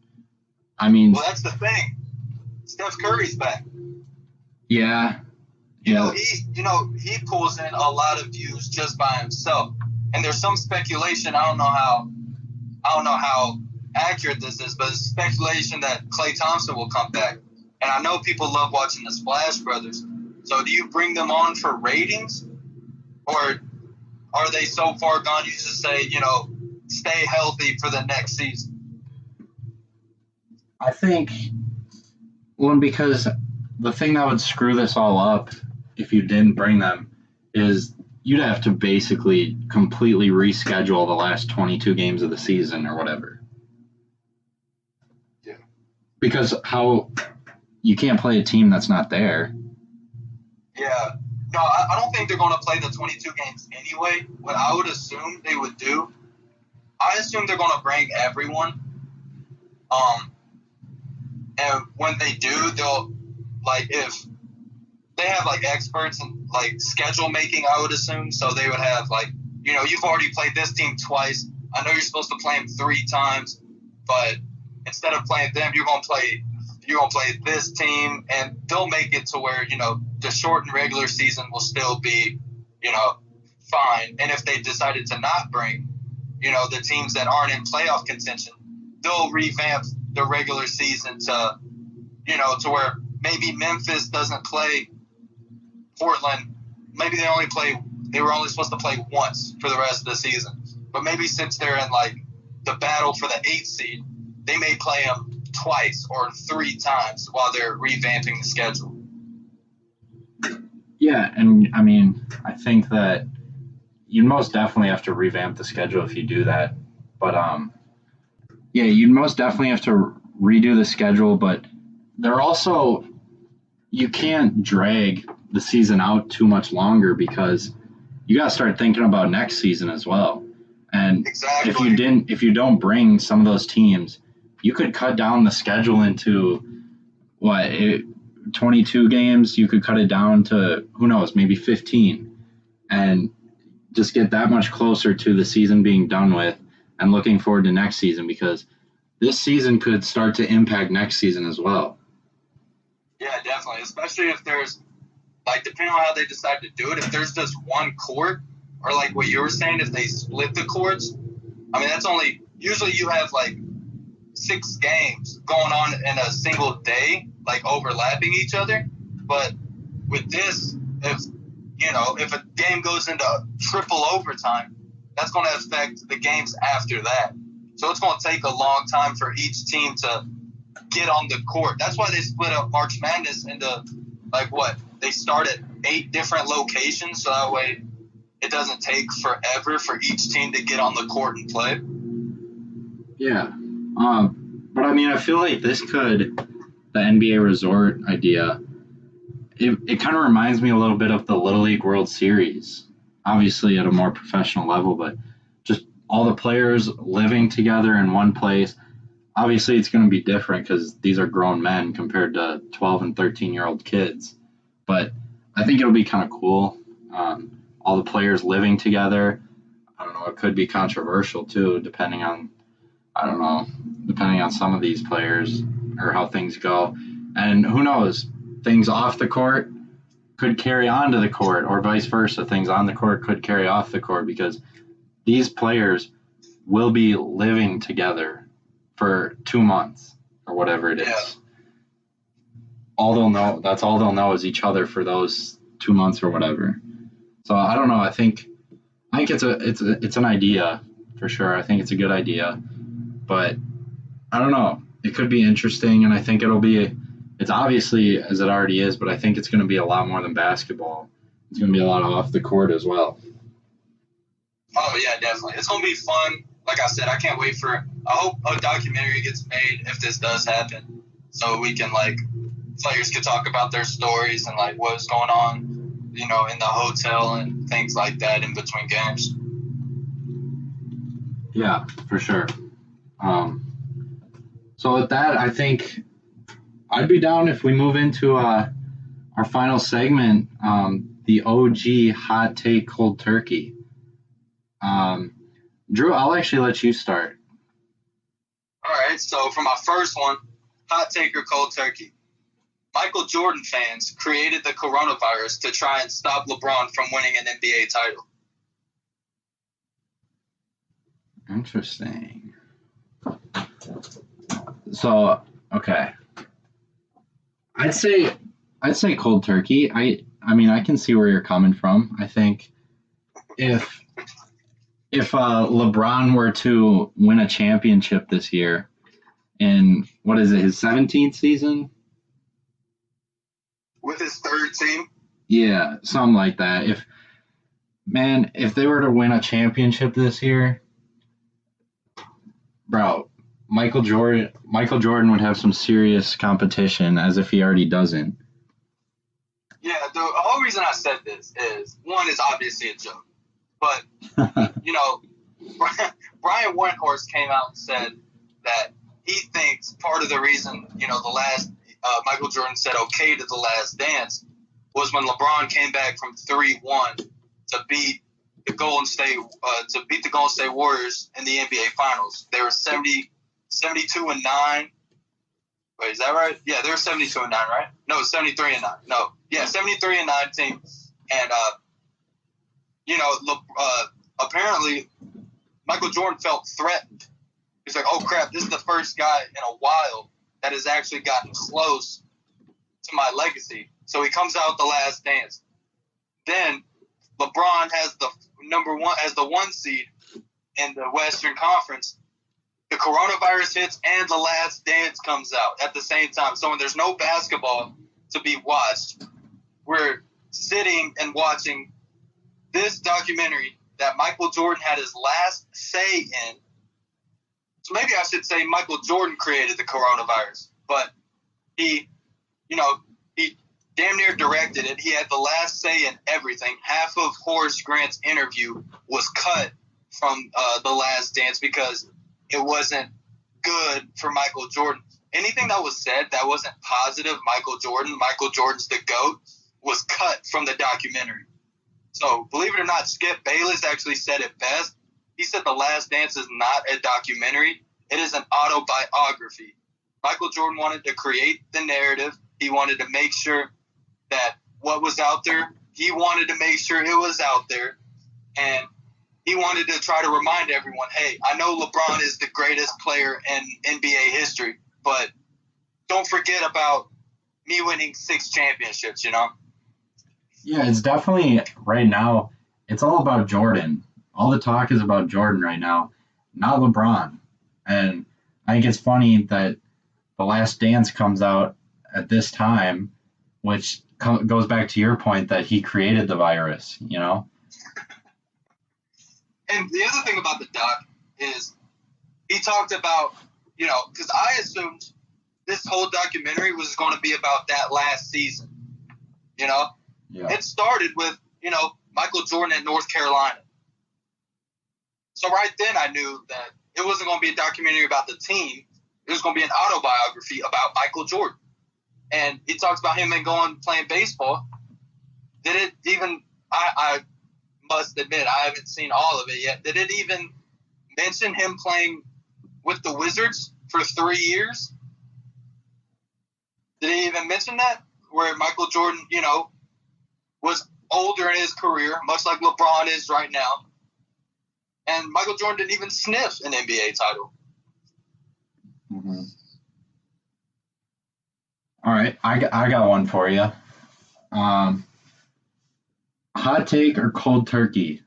I mean, Well, that's the thing. Steph Curry's back. yeah. He pulls in a lot of views just by himself. And there's some speculation. I don't know how accurate this is, but it's speculation that Klay Thompson will come back. And I know people love watching the Splash Brothers. So do you bring them on for ratings, or are they so far gone you just say, stay healthy for the next season? I think, well, because the thing that would screw this all up if you didn't bring them is you'd have to basically completely reschedule the last 22 games of the season or whatever. Yeah. Because you can't play a team that's not there. Yeah. No, I don't think they're going to play the 22 games anyway. What I would assume they would do, I assume they're going to bring everyone. And when they do, they'll, like, if they have, like, experts in, like, schedule making, I would assume. So they would have, like, you've already played this team twice. I know you're supposed to play them 3 times, but instead of playing them, you're going to play this team, and they'll make it to where, the shortened regular season will still be, fine. And if they decided to not bring, the teams that aren't in playoff contention, they'll revamp the regular season to, to where maybe Memphis doesn't play Portland. Maybe they were only supposed to play once for the rest of the season. But maybe since they're in, like, the battle for the 8th seed, they may play them twice or 3 times while they're revamping the schedule. Yeah, and I mean, I think that you most definitely have to revamp the schedule if you do that. But yeah, you'd most definitely have to redo the schedule, but you can't drag the season out too much longer, because you got to start thinking about next season as well. And exactly. if you don't bring some of those teams, you could cut down the schedule into 22 games. You could cut it down to, who knows, maybe 15, and just get that much closer to the season being done with and looking forward to next season, because this season could start to impact next season as well. Yeah, definitely. Especially if there's, like, depending on how they decide to do it, if there's just one court, or like what you were saying, if they split the courts, I mean, that's only, usually you have like 6 games going on in a single day, like overlapping each other. But with this, if a game goes into triple overtime, that's going to affect the games after that. So it's going to take a long time for each team to get on the court. That's why they split up March Madness into, like, they start at 8 different locations, so that way it doesn't take forever for each team to get on the court and play. Yeah. But I mean, I feel like the NBA resort idea, it kind of reminds me a little bit of the Little League World Series, obviously at a more professional level, but just all the players living together in one place. Obviously, it's going to be different because these are grown men compared to 12 and 13-year-old kids. But I think it'll be kind of cool. All the players living together. I don't know. It could be controversial, too, depending on some of these players or how things go. And who knows? Things off the court could carry on to the court, or vice versa. Things on the court could carry off the court, because these players will be living together for 2 months or whatever it is. Yeah. That's all they'll know is each other for those 2 months or whatever. So I don't know. I think it's an idea for sure. I think it's a good idea, but I don't know. It could be interesting, and I think it'll be It's obviously as it already is, but I think it's going to be a lot more than basketball. It's going to be a lot off the court as well. Oh yeah, definitely. It's gonna be fun. Like I said, I can't wait for. I hope a documentary gets made if this does happen, so we can players could talk about their stories and what's going on, in the hotel and things like that in between games. Yeah, for sure. So with that, I think I'd be down if we move into our final segment, the OG hot take cold turkey. Drew, I'll actually let you start. All right, so for my first one, hot take or cold turkey. Michael Jordan fans created the coronavirus to try and stop LeBron from winning an NBA title. Interesting. So, okay. I'd say cold turkey. I mean, I can see where you're coming from. I think if LeBron were to win a championship this year in what is it, his 17th season? With his third team? Yeah, something like that. If they were to win a championship this year, bro, Michael Jordan would have some serious competition as if he already doesn't. Yeah, the whole reason I said this is, one, is obviously a joke. But, Brian Windhorst came out and said that he thinks part of the reason, the last Michael Jordan said okay to the last dance was when LeBron came back from 3-1 to beat the Golden State Warriors in the NBA Finals. They were 72-9. Wait, is that right? Yeah, they were 72-9, right? No, 73-9. No, yeah, 73-9 team. And apparently Michael Jordan felt threatened. He's like, oh crap, this is the first guy in a while that has actually gotten close to my legacy. So he comes out the last dance. Then LeBron has the 1 seed in the Western Conference. The coronavirus hits and the last dance comes out at the same time. So when there's no basketball to be watched, we're sitting and watching this documentary that Michael Jordan had his last say in. So maybe I should say Michael Jordan created the coronavirus, but he damn near directed it. He had the last say in everything. Half of Horace Grant's interview was cut from The Last Dance because it wasn't good for Michael Jordan. Anything that was said that wasn't positive, Michael Jordan's the GOAT, was cut from the documentary. So, believe it or not, Skip Bayless actually said it best. He said The Last Dance is not a documentary. It is an autobiography. Michael Jordan wanted to create the narrative. He wanted to make sure that what was out there, he wanted to make sure it was out there. And he wanted to try to remind everyone, hey, I know LeBron is the greatest player in NBA history, but don't forget about me winning 6 championships, Yeah, it's definitely right now, it's all about Jordan. All the talk is about Jordan right now, not LeBron. And I think it's funny that The Last Dance comes out at this time, which goes back to your point that he created the virus, And the other thing about the doc is he talked about, because I assumed this whole documentary was going to be about that last season, Yeah. It started with, Michael Jordan at North Carolina. So right then I knew that it wasn't going to be a documentary about the team. It was going to be an autobiography about Michael Jordan. And he talks about him playing baseball. Did it even, I must admit, I haven't seen all of it yet. Did it even mention him playing with the Wizards for 3 years? Did he even mention that? Where Michael Jordan, was older in his career, much like LeBron is right now. And Michael Jordan didn't even sniff an NBA title. Mm-hmm. All right, I got one for you. Hot take or cold turkey?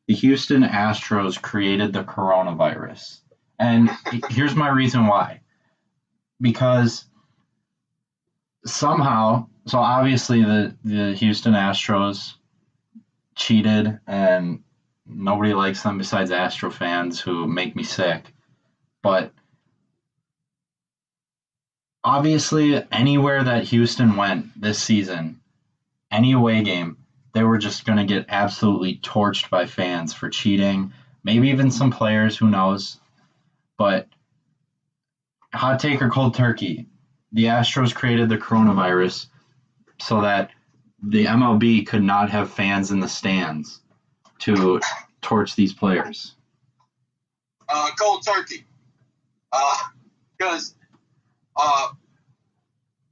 The Houston Astros created the coronavirus. And here's my reason why. Because somehow, so obviously the Houston Astros cheated, and nobody likes them besides Astro fans who make me sick. But obviously, anywhere that Houston went this season, any away game, they were just going to get absolutely torched by fans for cheating. Maybe even some players, who knows? But hot take or cold turkey, the Astros created the coronavirus so that the MLB could not have fans in the stands to torch these players. Cold turkey. Because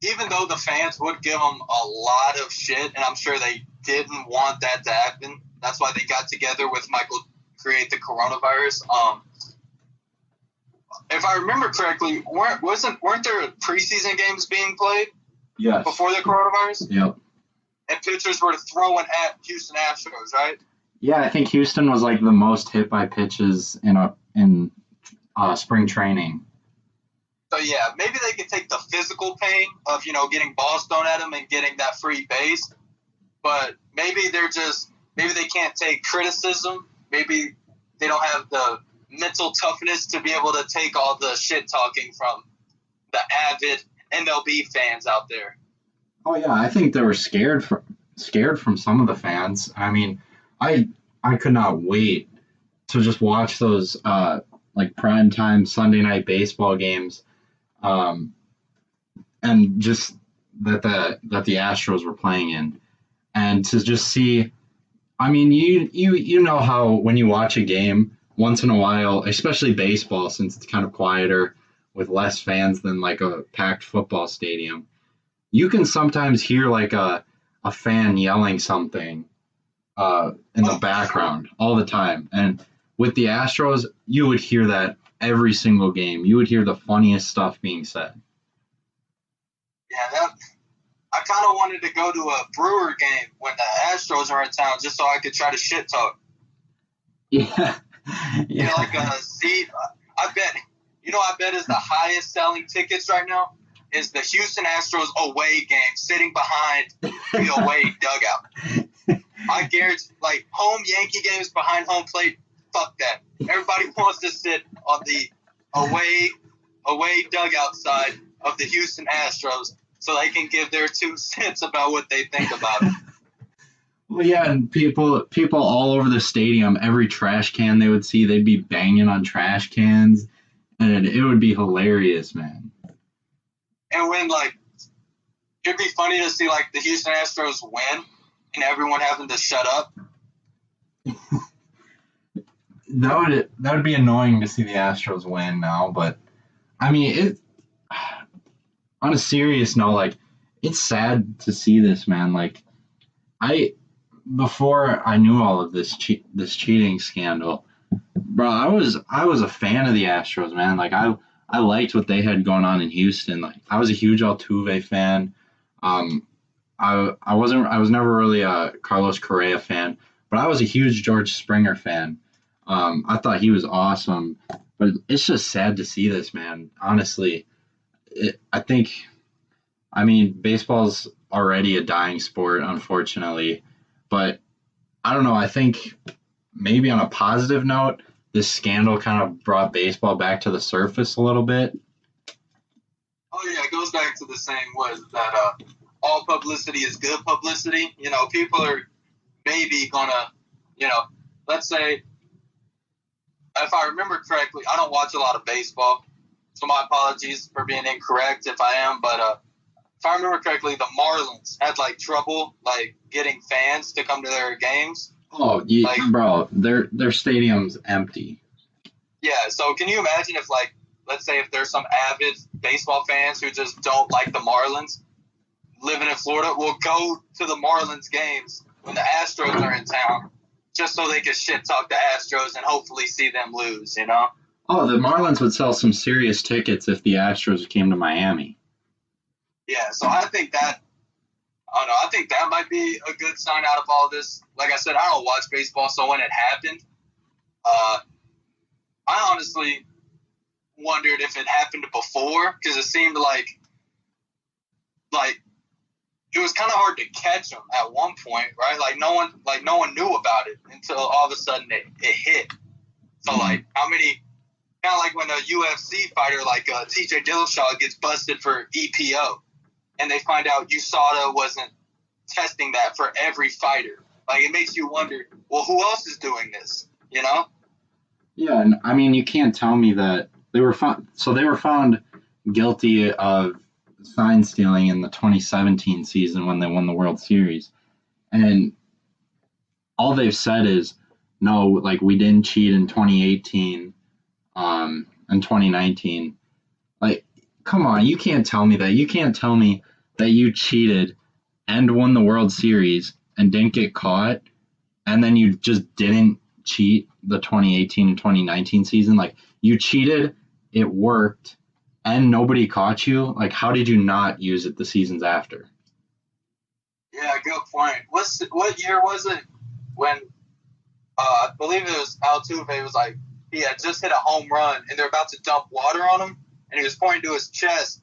even though the fans would give them a lot of shit, and I'm sure they didn't want that to happen, that's why they got together with Michael to create the coronavirus. If I remember correctly, weren't there preseason games being played? Yes. Before the coronavirus? Yep. And pitchers were throwing at Houston Astros, right? Yeah, I think Houston was like the most hit by pitches in spring training. So yeah, maybe they could take the physical pain of getting balls thrown at them and getting that free base, but maybe they can't take criticism. Maybe they don't have the mental toughness to be able to take all the shit talking from the avid MLB fans out there. Oh yeah, I think they were scared from some of the fans. I mean, I could not wait to just watch those like primetime Sunday night baseball games, and just that the Astros were playing in, and to just see. I mean, you know how when you watch a game once in a while, especially baseball, since it's kind of quieter with less fans than like a packed football stadium, you can sometimes hear like a fan yelling something in the background all the time. And with the Astros, you would hear that every single game. You would hear the funniest stuff being said. Yeah, I kind of wanted to go to a Brewer game when the Astros are in town just so I could try to shit talk. Yeah. Get like a seat. I bet is the highest selling tickets right now is the Houston Astros away game sitting behind the away dugout. I guarantee, like, home Yankee games behind home plate, fuck that. Everybody wants to sit on the away dugout side of the Houston Astros so they can give their 2 cents about what they think about it. Well, yeah, and people all over the stadium, every trash can they would see, they'd be banging on trash cans, and it would be hilarious, man. And when, like, it'd be funny to see, like, the Houston Astros win and everyone having to shut up. That would be annoying to see the Astros win now, but I mean, on a serious note, like, it's sad to see this, man. Like, before I knew all of this cheating scandal, bro, I was a fan of the Astros, man. Like, I liked what they had going on in Houston. Like, I was a huge Altuve fan. I was never really a Carlos Correa fan, but I was a huge George Springer fan. I thought he was awesome, but it's just sad to see this, man. Honestly, I mean, baseball's already a dying sport, unfortunately, but I don't know. I think maybe on a positive note, this scandal kind of brought baseball back to the surface a little bit. Oh yeah, it goes back to the saying that all publicity is good publicity. People are maybe gonna, let's say, if I remember correctly, I don't watch a lot of baseball, so my apologies for being incorrect if I am, but if I remember correctly, the Marlins had like trouble like getting fans to come to their games. Oh, yeah, bro, their stadium's empty. Yeah, so can you imagine if, like, let's say if there's some avid baseball fans who just don't like the Marlins living in Florida will go to the Marlins games when the Astros are in town just so they can shit talk the Astros and hopefully see them lose, Oh, the Marlins would sell some serious tickets if the Astros came to Miami. Yeah, so I think that might be a good sign out of all this. Like I said, I don't watch baseball, so when it happened, I honestly wondered if it happened before because it seemed like like, it was kind of hard to catch him at one point, right? Like no one knew about it until all of a sudden it hit. So like how many, kind of like when a UFC fighter like TJ Dillashaw gets busted for EPO, and they find out USADA wasn't testing that for every fighter. Like it makes you wonder, well, who else is doing this? You know? Yeah, and I mean, you can't tell me that they were found. So they were found guilty of sign stealing in the 2017 season when they won the World Series, and all they've said is no, like we didn't cheat in 2018, and 2019. Like, come on, you can't tell me that. You can't tell me that you cheated and won the World Series and didn't get caught, and then you just didn't cheat the 2018 and 2019 season. Like, you cheated, it worked, and nobody caught you. Like, how did you not use it the seasons after? Yeah, good point. What year was it when I believe it was Altuve was like he had just hit a home run and they're about to dump water on him and he was pointing to his chest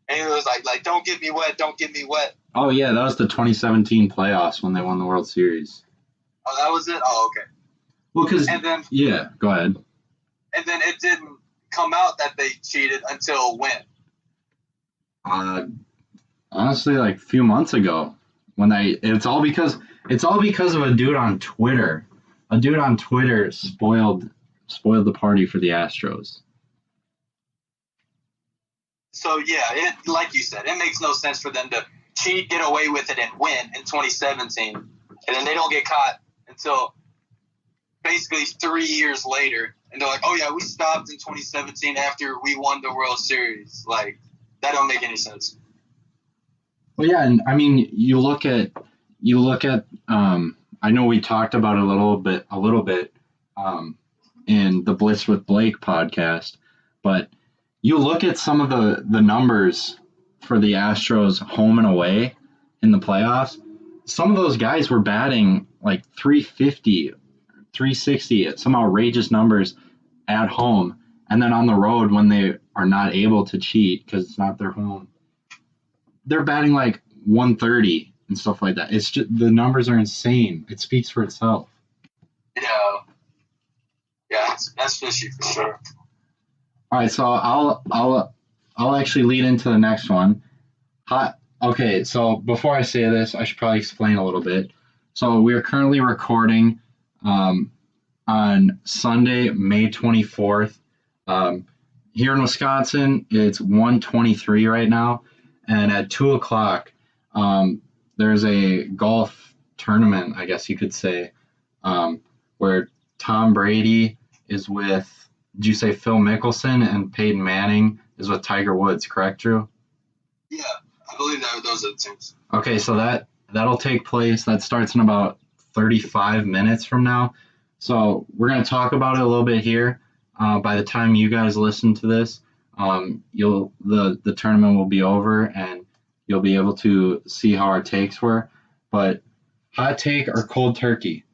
and he was like don't get me wet, don't get me wet. Oh yeah, that was the 2017 playoffs when they won the World Series. Oh, that was it? Oh, okay. Well, yeah, go ahead. And then it didn't come out that they cheated until when? Honestly, like a few months ago, it's all because of a dude on Twitter. A dude on Twitter spoiled the party for the Astros. So yeah, like you said, it makes no sense for them to cheat, get away with it, and win in 2017, and then they don't get caught until basically 3 years later, and they're like, "Oh yeah, we stopped in 2017 after we won the World Series." Like that don't make any sense. Well, yeah, and I mean, you look at. I know we talked about it a little bit, in the Blitz with Blake podcast, but you look at some of the numbers for the Astros home and away in the playoffs. Some of those guys were batting like 350, 360, some outrageous numbers at home, and then on the road when they are not able to cheat because it's not their home, they're batting like 130 and stuff like that. It's just the numbers are insane. It speaks for itself. Yeah, that's fishy for sure. All right, so I'll actually lead into the next one. Okay, so before I say this, I should probably explain a little bit. So we are currently recording on Sunday, May 24th. Here in Wisconsin, it's 1:23 right now, and at 2 o'clock, there's a golf tournament, I guess you could say, where Tom Brady is with, did you say Phil Mickelson, and Peyton Manning is with Tiger Woods, correct, Drew? Yeah, I believe those are the teams. Okay, so that'll take place. That starts in about 35 minutes from now. So we're going to talk about it a little bit here. By the time you guys listen to this, the tournament will be over and you'll be able to see how our takes were. But hot take or cold turkey?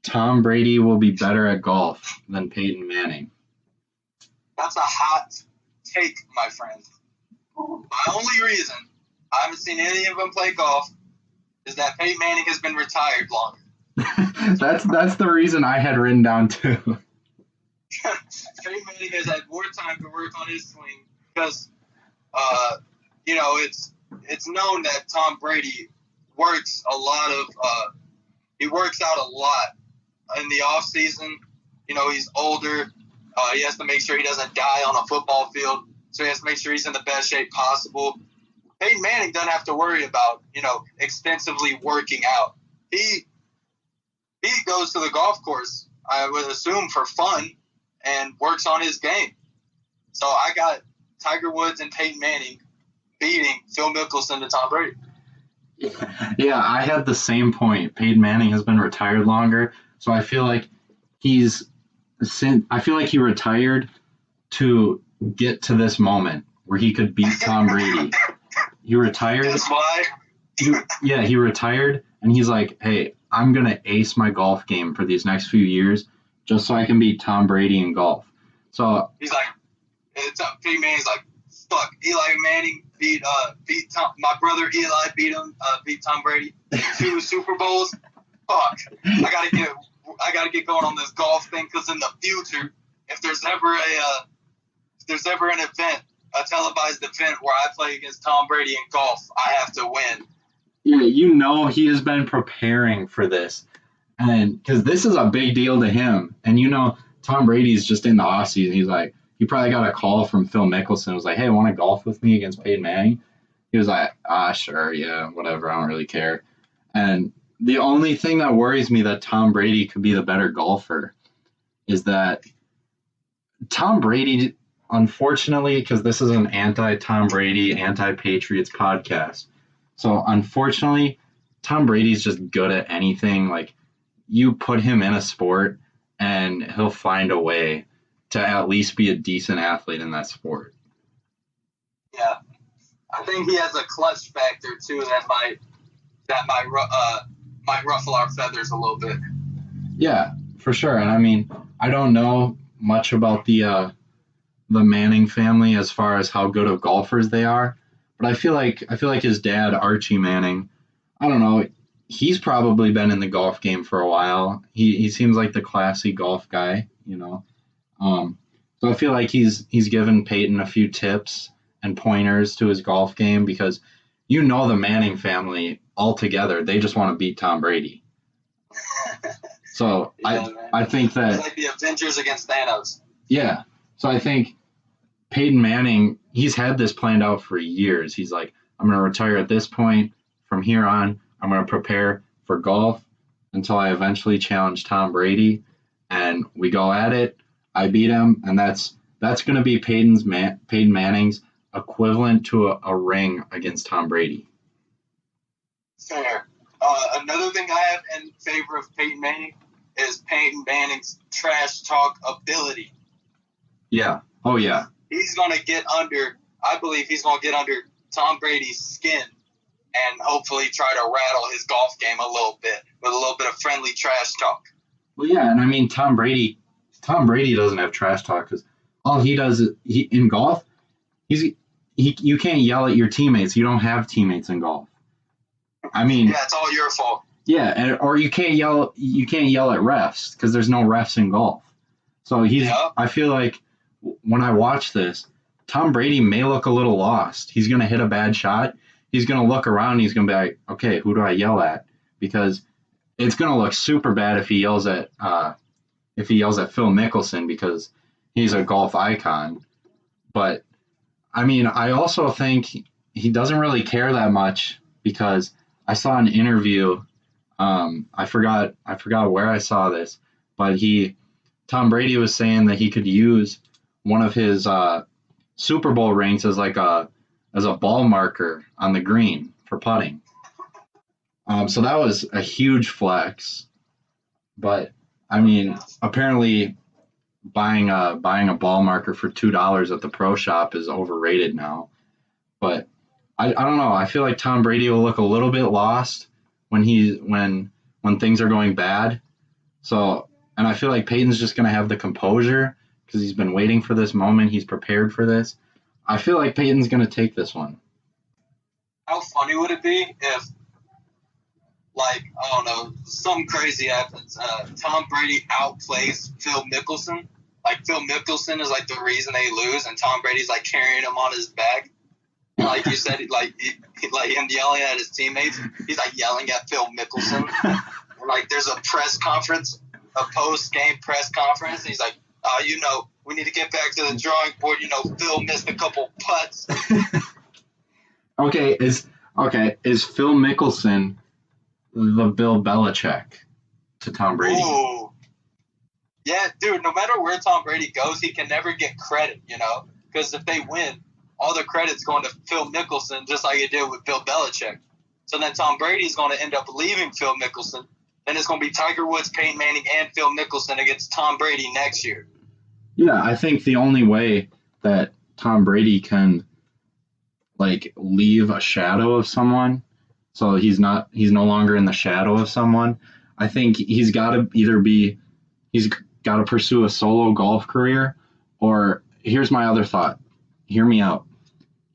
Tom Brady will be better at golf than Peyton Manning. That's a hot take, my friend. My only reason I haven't seen any of them play golf is that Peyton Manning has been retired longer. That's the reason I had written down too. Peyton Manning has had more time to work on his swing because, it's known that Tom Brady works a lot of he works out a lot in the off season. He's older. He has to make sure he doesn't die on a football field, so he has to make sure he's in the best shape possible. Peyton Manning doesn't have to worry about, extensively working out. He goes to the golf course, I would assume, for fun and works on his game. So I got Tiger Woods and Peyton Manning beating Phil Mickelson to Tom Brady. Yeah, I had the same point. Peyton Manning has been retired longer, so I feel like he retired to get to this moment where he could beat Tom Brady. He retired. That's why. He retired, and he's like, "Hey, I'm gonna ace my golf game for these next few years, just so I can beat Tom Brady in golf." So he's like, Peyton Manning's like fuck, Eli Manning beat Tom, my brother Eli beat Tom Brady 2 Super Bowls. Fuck, I gotta get going on this golf thing, because in the future, if there's ever an event, a televised event where I play against Tom Brady in golf, I have to win. Yeah, he has been preparing for this, and because this is a big deal to him, and Tom Brady's just in the offseason. He's like, he probably got a call from Phil Mickelson. It was like, hey, want to golf with me against Peyton Manning? He was like, sure, yeah, whatever, I don't really care. And the only thing that worries me that Tom Brady could be the better golfer is that Tom Brady, unfortunately, because this is an anti-Tom Brady, anti-Patriots podcast, so unfortunately, Tom Brady's just good at anything. Like, you put him in a sport, and he'll find a way to at least be a decent athlete in that sport. Yeah, I think he has a clutch factor too that might ruffle our feathers a little bit. Yeah, for sure. And I mean, I don't know much about the Manning family as far as how good of golfers they are, but I feel like his dad, Archie Manning, I don't know, he's probably been in the golf game for a while. He seems like the classy golf guy, So I feel like he's given Peyton a few tips and pointers to his golf game, because the Manning family altogether, they just want to beat Tom Brady. So yeah, I think that it's like the Avengers against Thanos. Yeah. So I think Peyton Manning, he's had this planned out for years. He's like, I'm going to retire at this point. From here on, I'm going to prepare for golf until I eventually challenge Tom Brady, and we go at it. I beat him, and that's going to be Peyton Manning's equivalent to a ring against Tom Brady. Fair. Another thing I have in favor of Peyton Manning is Peyton Manning's trash talk ability. Yeah. Oh, yeah. I believe he's going to get under Tom Brady's skin and hopefully try to rattle his golf game a little bit with a little bit of friendly trash talk. Well, yeah, and I mean, Tom Brady doesn't have trash talk, because all he does is, in golf, you can't yell at your teammates. You don't have teammates in golf. I mean, yeah, it's all your fault. Yeah, or you can't yell at refs, because there's no refs in golf. So I feel like when I watch this, Tom Brady may look a little lost. He's going to hit a bad shot. He's going to look around. He's going to be like, okay, who do I yell at? Because it's going to look super bad if he yells at Phil Mickelson, because he's a golf icon. But I mean, I also think he doesn't really care that much, because I saw an interview. I forgot where I saw this, but Tom Brady was saying that he could use one of his Super Bowl rings as a ball marker on the green for putting. So that was a huge flex. But I mean, apparently buying a ball marker for $2 at the pro shop is overrated now. But I don't know. I feel like Tom Brady will look a little bit lost when things are going bad. So, and I feel like Peyton's just going to have the composure, because he's been waiting for this moment. He's prepared for this. I feel like Peyton's going to take this one. How funny would it be if, like, I don't know, something crazy happens. Tom Brady outplays Phil Mickelson. Like, Phil Mickelson is, like, the reason they lose, and Tom Brady's, like, carrying him on his back. And like you said, like him yelling at his teammates. He's, like, yelling at Phil Mickelson. And, like, there's a press conference, a post-game press conference, and he's like, we need to get back to the drawing board. Phil missed a couple putts. Okay, is Phil Mickelson the Bill Belichick to Tom Brady? Ooh. Yeah, dude, no matter where Tom Brady goes, he can never get credit, because if they win, all the credit's going to Phil Mickelson, just like it did with Bill Belichick. So then Tom Brady's going to end up leaving Phil Mickelson. Then it's going to be Tiger Woods, Peyton Manning, and Phil Mickelson against Tom Brady next year. Yeah, I think the only way that Tom Brady can, like, leave a shadow of someone, so he's no longer in the shadow of someone, I think he's got to pursue a solo golf career, or here's my other thought. Hear me out.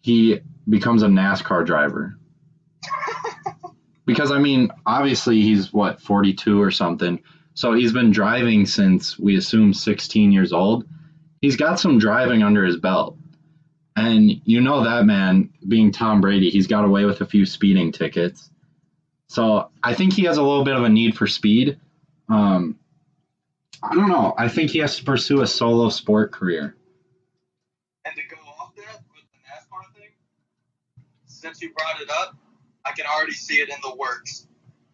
he becomes a NASCAR driver. Because, I mean, obviously he's, 42 or something. So he's been driving since, we assume, 16 years old. He's got some driving under his belt. And you know that man, being Tom Brady, he's got away with a few speeding tickets. So I think he has a little bit of a need for speed. I don't know. I think he has to pursue a solo sport career. And to go off that with the NASCAR thing, since you brought it up, I can already see it in the works.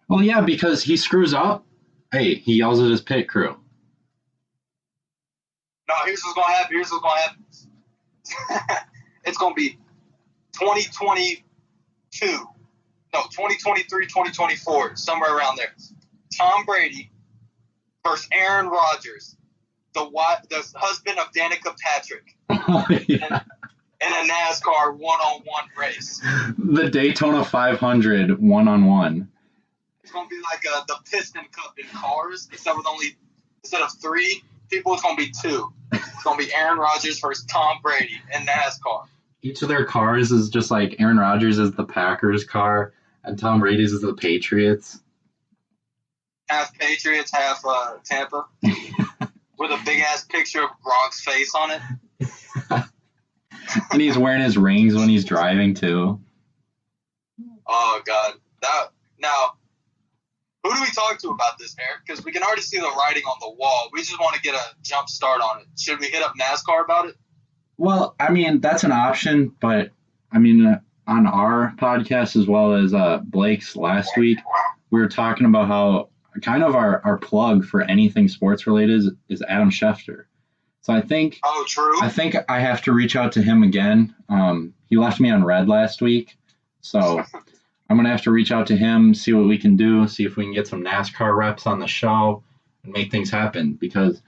Well, yeah, because he screws up. Hey, he yells at his pit crew. No, here's what's going to happen. It's going to be 2022. No, 2023, 2024, somewhere around there. Tom Brady versus Aaron Rodgers, the husband of Danica Patrick, Oh, yeah. in a NASCAR one-on-one race. The Daytona 500 one-on-one. It's going to be like the Piston Cup in cars, instead of 3 people, it's going to be 2. It's going to be Aaron Rodgers versus Tom Brady in NASCAR. Each of their cars is just like Aaron Rodgers is the Packers car and Tom Brady's is the Patriots. Half Patriots, half Tampa. With a big-ass picture of Gronk's face on it. And he's wearing his rings when he's driving, too. Oh, God. Now, who do we talk to about this, Eric? Because we can already see the writing on the wall. We just want to get a jump start on it. Should we hit up NASCAR about it? Well, I mean, that's an option, but, I mean, on our podcast as well as Blake's last week, we were talking about how kind of our plug for anything sports related is Adam Schefter. So I think true. I think I have to reach out to him again. He left me on red last week, so I'm gonna have to reach out to him, see what we can do, see if we can get some NASCAR reps on the show and make things happen. Because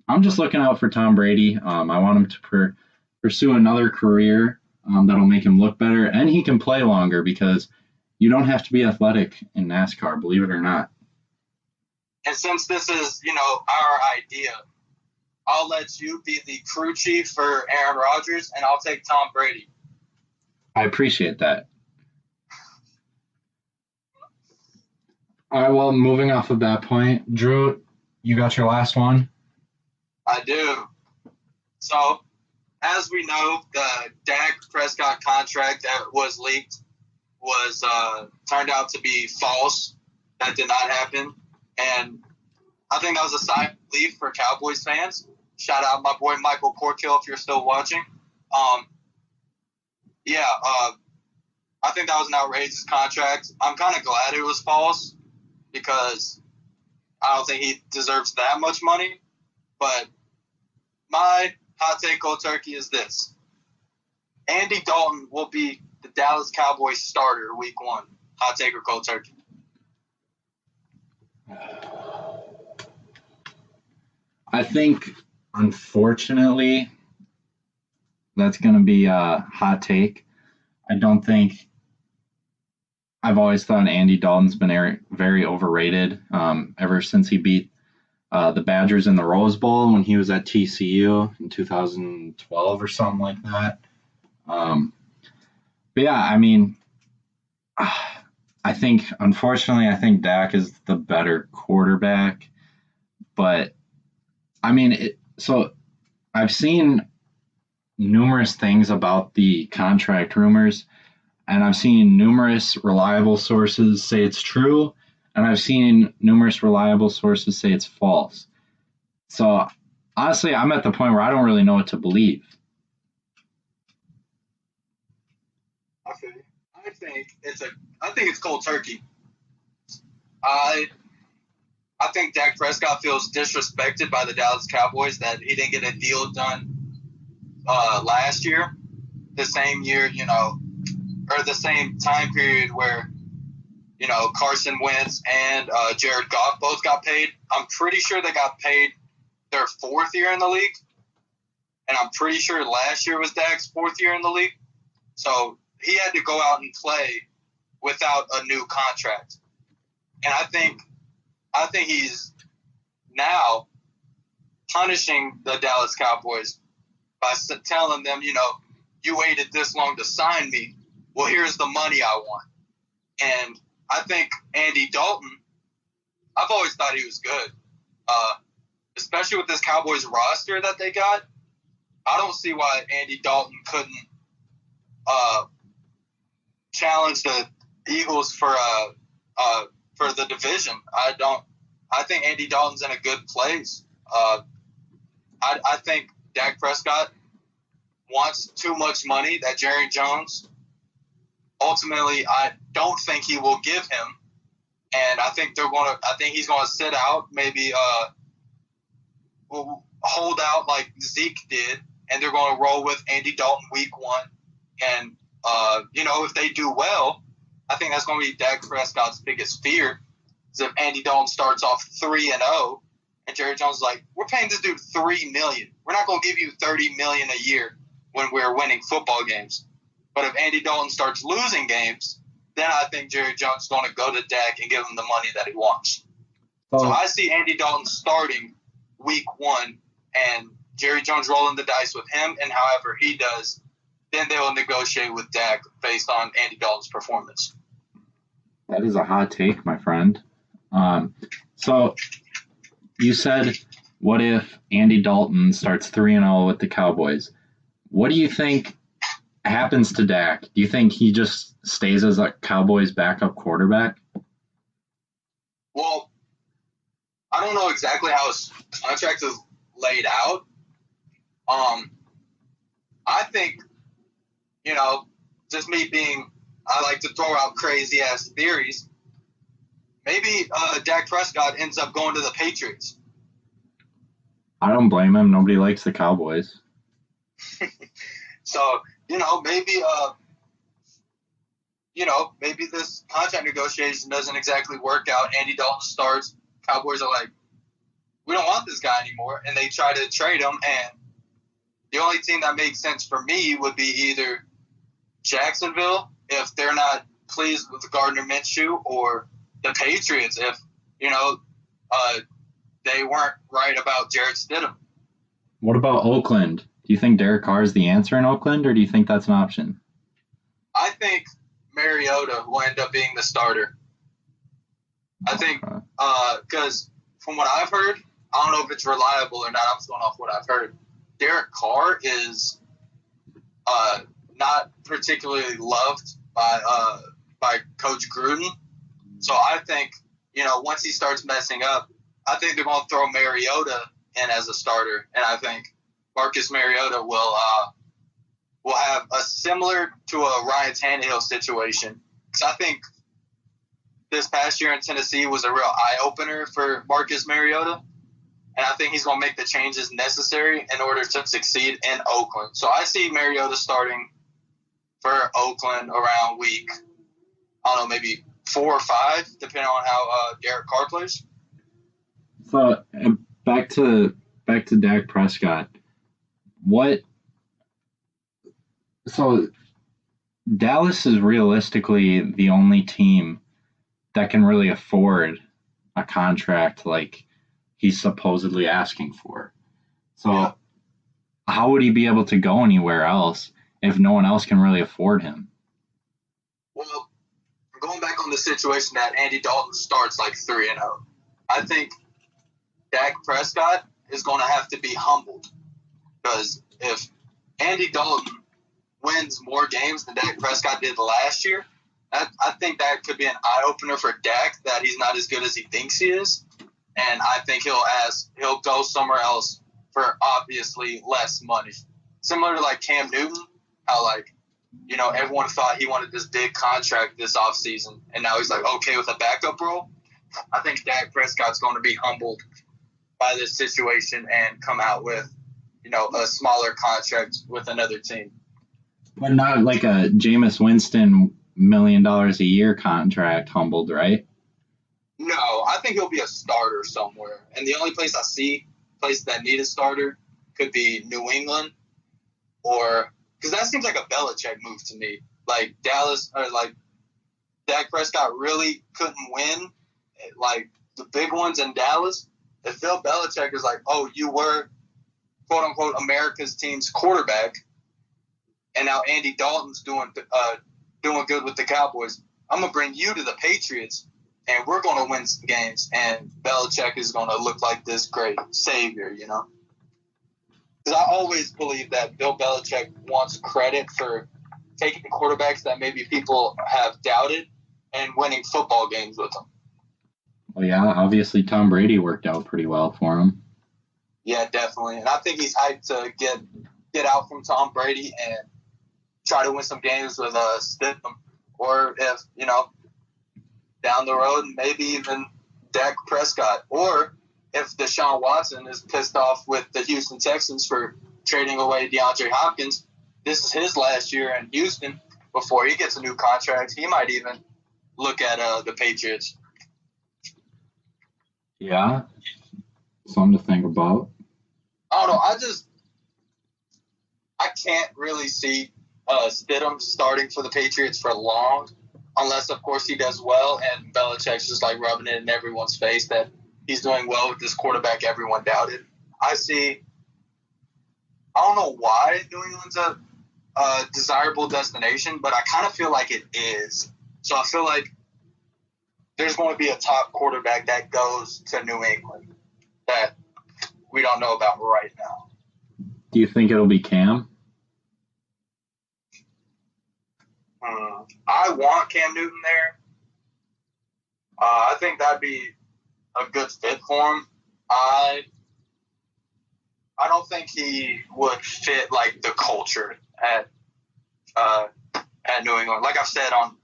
I'm just looking out for Tom Brady. I want him to pursue another career that'll make him look better, and he can play longer because you don't have to be athletic in NASCAR, believe it or not. And since this is, our idea, I'll let you be the crew chief for Aaron Rodgers, and I'll take Tom Brady. I appreciate that. All right, well, moving off of that point, Drew, you got your last one? I do. So, as we know, the Dak Prescott contract that was leaked was turned out to be false. That did not happen. And I think that was a sign of relief for Cowboys fans. Shout out my boy Michael Corkill if you're still watching. I think that was an outrageous contract. I'm kind of glad it was false because I don't think he deserves that much money. But my hot take cold turkey is this. Andy Dalton will be the Dallas Cowboys starter week 1. Hot take or cold turkey? I think, unfortunately, that's going to be a hot take. I don't think – I've always thought Andy Dalton's been very overrated ever since he beat the Badgers in the Rose Bowl when he was at TCU in 2012 or something like that. But, yeah, I mean, unfortunately, I think Dak is the better quarterback. But, I mean, so I've seen numerous things about the contract rumors, and I've seen numerous reliable sources say it's true, and I've seen numerous reliable sources say it's false. So, honestly, I'm at the point where I don't really know what to believe. Okay. I think it's cold turkey. I think Dak Prescott feels disrespected by the Dallas Cowboys that he didn't get a deal done last year, the same year, or the same time period where, Carson Wentz and Jared Goff both got paid. I'm pretty sure they got paid their 4th year in the league, and I'm pretty sure last year was Dak's 4th year in the league. So he had to go out and play without a new contract. And I think he's now punishing the Dallas Cowboys by telling them, you waited this long to sign me. Well, here's the money I want. And I think Andy Dalton, I've always thought he was good, especially with this Cowboys roster that they got. I don't see why Andy Dalton couldn't challenge the Eagles for the division. I think Andy Dalton's in a good place. I think Dak Prescott wants too much money that Jerry Jones ultimately I don't think he will give him. And I think he's gonna sit out, maybe hold out like Zeke did, and they're gonna roll with Andy Dalton week 1. And if they do well, I think that's gonna be Dak Prescott's biggest fear. Is if Andy Dalton starts off 3-0, and Jerry Jones is like, we're paying this dude $3 million. We're not gonna give you $30 million a year when we're winning football games. But if Andy Dalton starts losing games, then I think Jerry Jones is going to go to Dak and give him the money that he wants. So I see Andy Dalton starting week 1 and Jerry Jones rolling the dice with him, and however he does, then they will negotiate with Dak based on Andy Dalton's performance. That is a hot take, my friend. So you said, what if Andy Dalton starts 3-0 with the Cowboys? What do you think happens to Dak? Do you think he just stays as a Cowboys backup quarterback? Well, I don't know exactly how his contract is laid out. I think, just me I like to throw out crazy ass theories. Maybe Dak Prescott ends up going to the Patriots. I don't blame him. Nobody likes the Cowboys. So, maybe this contract negotiation doesn't exactly work out. Andy Dalton starts. Cowboys are like, we don't want this guy anymore. And they try to trade him. And the only team that makes sense for me would be either Jacksonville, if they're not pleased with Gardner Minshew, or the Patriots, if, they weren't right about Jarrett Stidham. What about Oakland? Do you think Derek Carr is the answer in Oakland, or do you think that's an option? I think Mariota will end up being the starter. I think because from what I've heard, I don't know if it's reliable or not. I'm just going off what I've heard. Derek Carr is not particularly loved by Coach Gruden. So I think, once he starts messing up, I think they're going to throw Mariota in as a starter. And I think Marcus Mariota will have a similar to a Ryan Tannehill situation. Because I think this past year in Tennessee was a real eye-opener for Marcus Mariota. And I think he's going to make the changes necessary in order to succeed in Oakland. So I see Mariota starting for Oakland around week, I don't know, maybe 4 or 5, depending on how Derek Carr plays. So back to Dak Prescott. So Dallas is realistically the only team that can really afford a contract like he's supposedly asking for. So how would he be able to go anywhere else if no one else can really afford him? Well, going back on the situation that Andy Dalton starts like 3-0, I think Dak Prescott is going to have to be humbled, because if Andy Dalton wins more games than Dak Prescott did last year, I think that could be an eye-opener for Dak, that he's not as good as he thinks he is. And I think he'll go somewhere else for obviously less money. Similar to like Cam Newton, how everyone thought he wanted this big contract this offseason, and now he's like okay with a backup role. I think Dak Prescott's going to be humbled by this situation and come out with, a smaller contract with another team. But not like a Jameis Winston $1 million a year contract humbled, right? No, I think he'll be a starter somewhere. And the only place that need a starter could be New England, or because that seems like a Belichick move to me. Like Dallas, or like Dak Prescott really couldn't win like the big ones in Dallas. If Bill Belichick is like, oh, you were quote unquote America's team's quarterback, and now Andy Dalton's doing good with the Cowboys. I'm gonna bring you to the Patriots, and we're gonna win some games. And Belichick is gonna look like this great savior, you know. Because I always believe that Bill Belichick wants credit for taking the quarterbacks that maybe people have doubted and winning football games with them. Well, yeah, obviously Tom Brady worked out pretty well for him. Yeah, definitely. And I think he's hyped to get out from Tom Brady and try to win some games with Stidham. Or if, you know, down the road, maybe even Dak Prescott. Or if Deshaun Watson is pissed off with the Houston Texans for trading away DeAndre Hopkins, this is his last year in Houston before he gets a new contract. He might even look at the Patriots. Yeah, something to think about. I don't know. I can't really see Stidham starting for the Patriots for long, unless, of course, he does well and Belichick's just like rubbing it in everyone's face that he's doing well with this quarterback everyone doubted. I don't know why New England's a desirable destination, but I kind of feel like it is. So I feel like there's going to be a top quarterback that goes to New England that we don't know about right now. Do you think it'll be Cam? I want Cam Newton there. I think that'd be a good fit for him. I don't think he would fit like the culture at New England. Like I've said on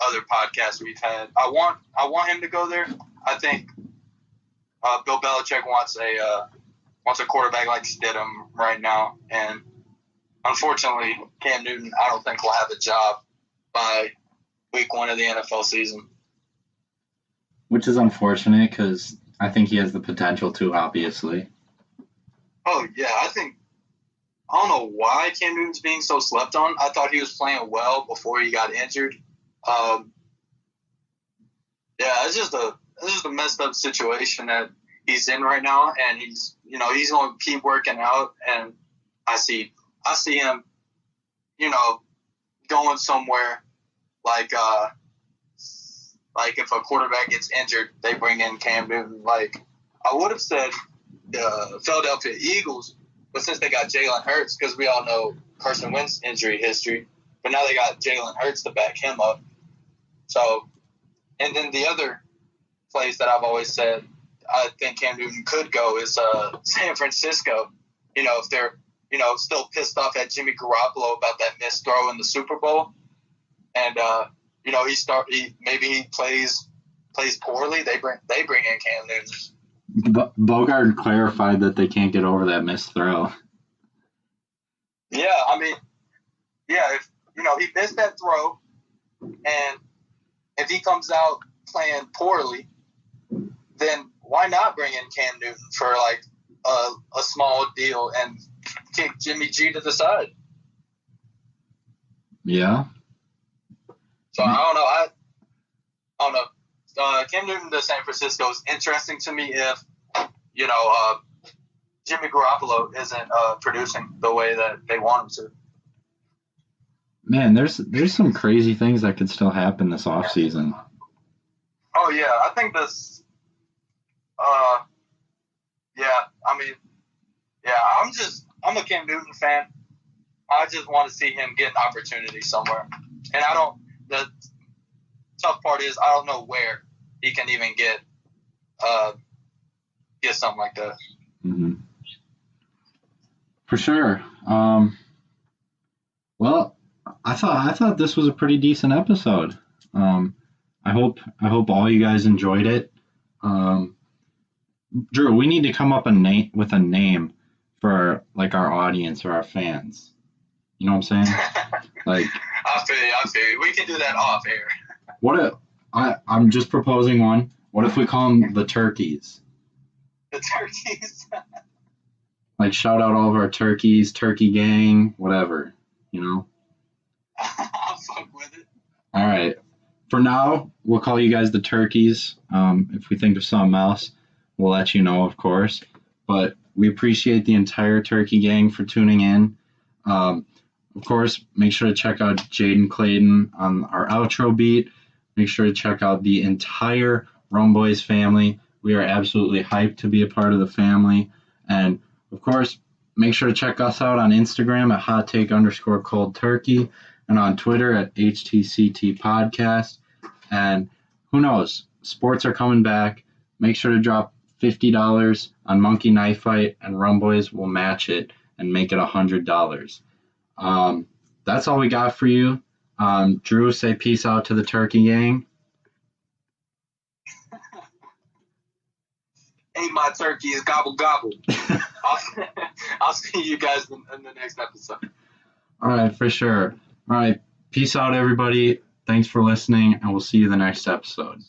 other podcasts we've had, I want him to go there. I think Bill Belichick wants a quarterback like Stidham right now, and unfortunately, Cam Newton I don't think will have a job by week 1 of the NFL season. Which is unfortunate because I think he has the potential to, obviously. Oh, yeah. I don't know why Cam Newton's being so slept on. I thought he was playing well before he got injured. It's just a messed up situation that he's in right now, and he's going to keep working out, and I see him, going somewhere like if a quarterback gets injured, they bring in Cam Newton. Like I would have said the Philadelphia Eagles, but since they got Jalen Hurts, because we all know Carson Wentz's injury history, but now they got Jalen Hurts to back him up. So, and then the other place that I've always said I think Cam Newton could go is San Francisco. If they're still pissed off at Jimmy Garoppolo about that missed throw in the Super Bowl, and maybe he plays poorly. They bring in Cam Newton. Bogart clarified that they can't get over that missed throw. Yeah, I mean, yeah, if he missed that throw, and if he comes out playing poorly, then why not bring in Cam Newton for like a small deal and kick Jimmy G to the side? Yeah. So I don't know. Cam Newton to San Francisco is interesting to me if Jimmy Garoppolo isn't producing the way that they want him to. Man, there's some crazy things that could still happen this offseason. Oh yeah, I think this. I'm a Cam Newton fan. I just want to see him get an opportunity somewhere, and the tough part is I don't know where he can even get something like that. Mm-hmm. For sure. Well, I thought this was a pretty decent episode. I hope all you guys enjoyed it. Drew, we need to come up with a name for like our audience or our fans. You know what I'm saying? Like, I feel you. We can do that off air. I'm just proposing one. What if we call them the Turkeys? The Turkeys. Like, shout out all of our turkeys, turkey gang, whatever. I'll fuck with it. All right. For now, we'll call you guys the Turkeys. If we think of something else, we'll let you know, of course. But we appreciate the entire Turkey gang for tuning in. Of course, make sure to check out Jaden Clayton on our outro beat. Make sure to check out the entire Rum Boys family. We are absolutely hyped to be a part of the family. And of course, make sure to check us out on Instagram at hottake_cold turkey and on Twitter at HTCT podcast. And who knows? Sports are coming back. Make sure to drop $50 on Monkey Knife Fight, and Rum Boys will match it and make it $100. That's all we got for you. Drew, say peace out to the turkey gang. Hey, my turkey is gobble gobble. I'll see you guys in the next episode. All right, for sure. All right, peace out, everybody. Thanks for listening, and we'll see you the next episode.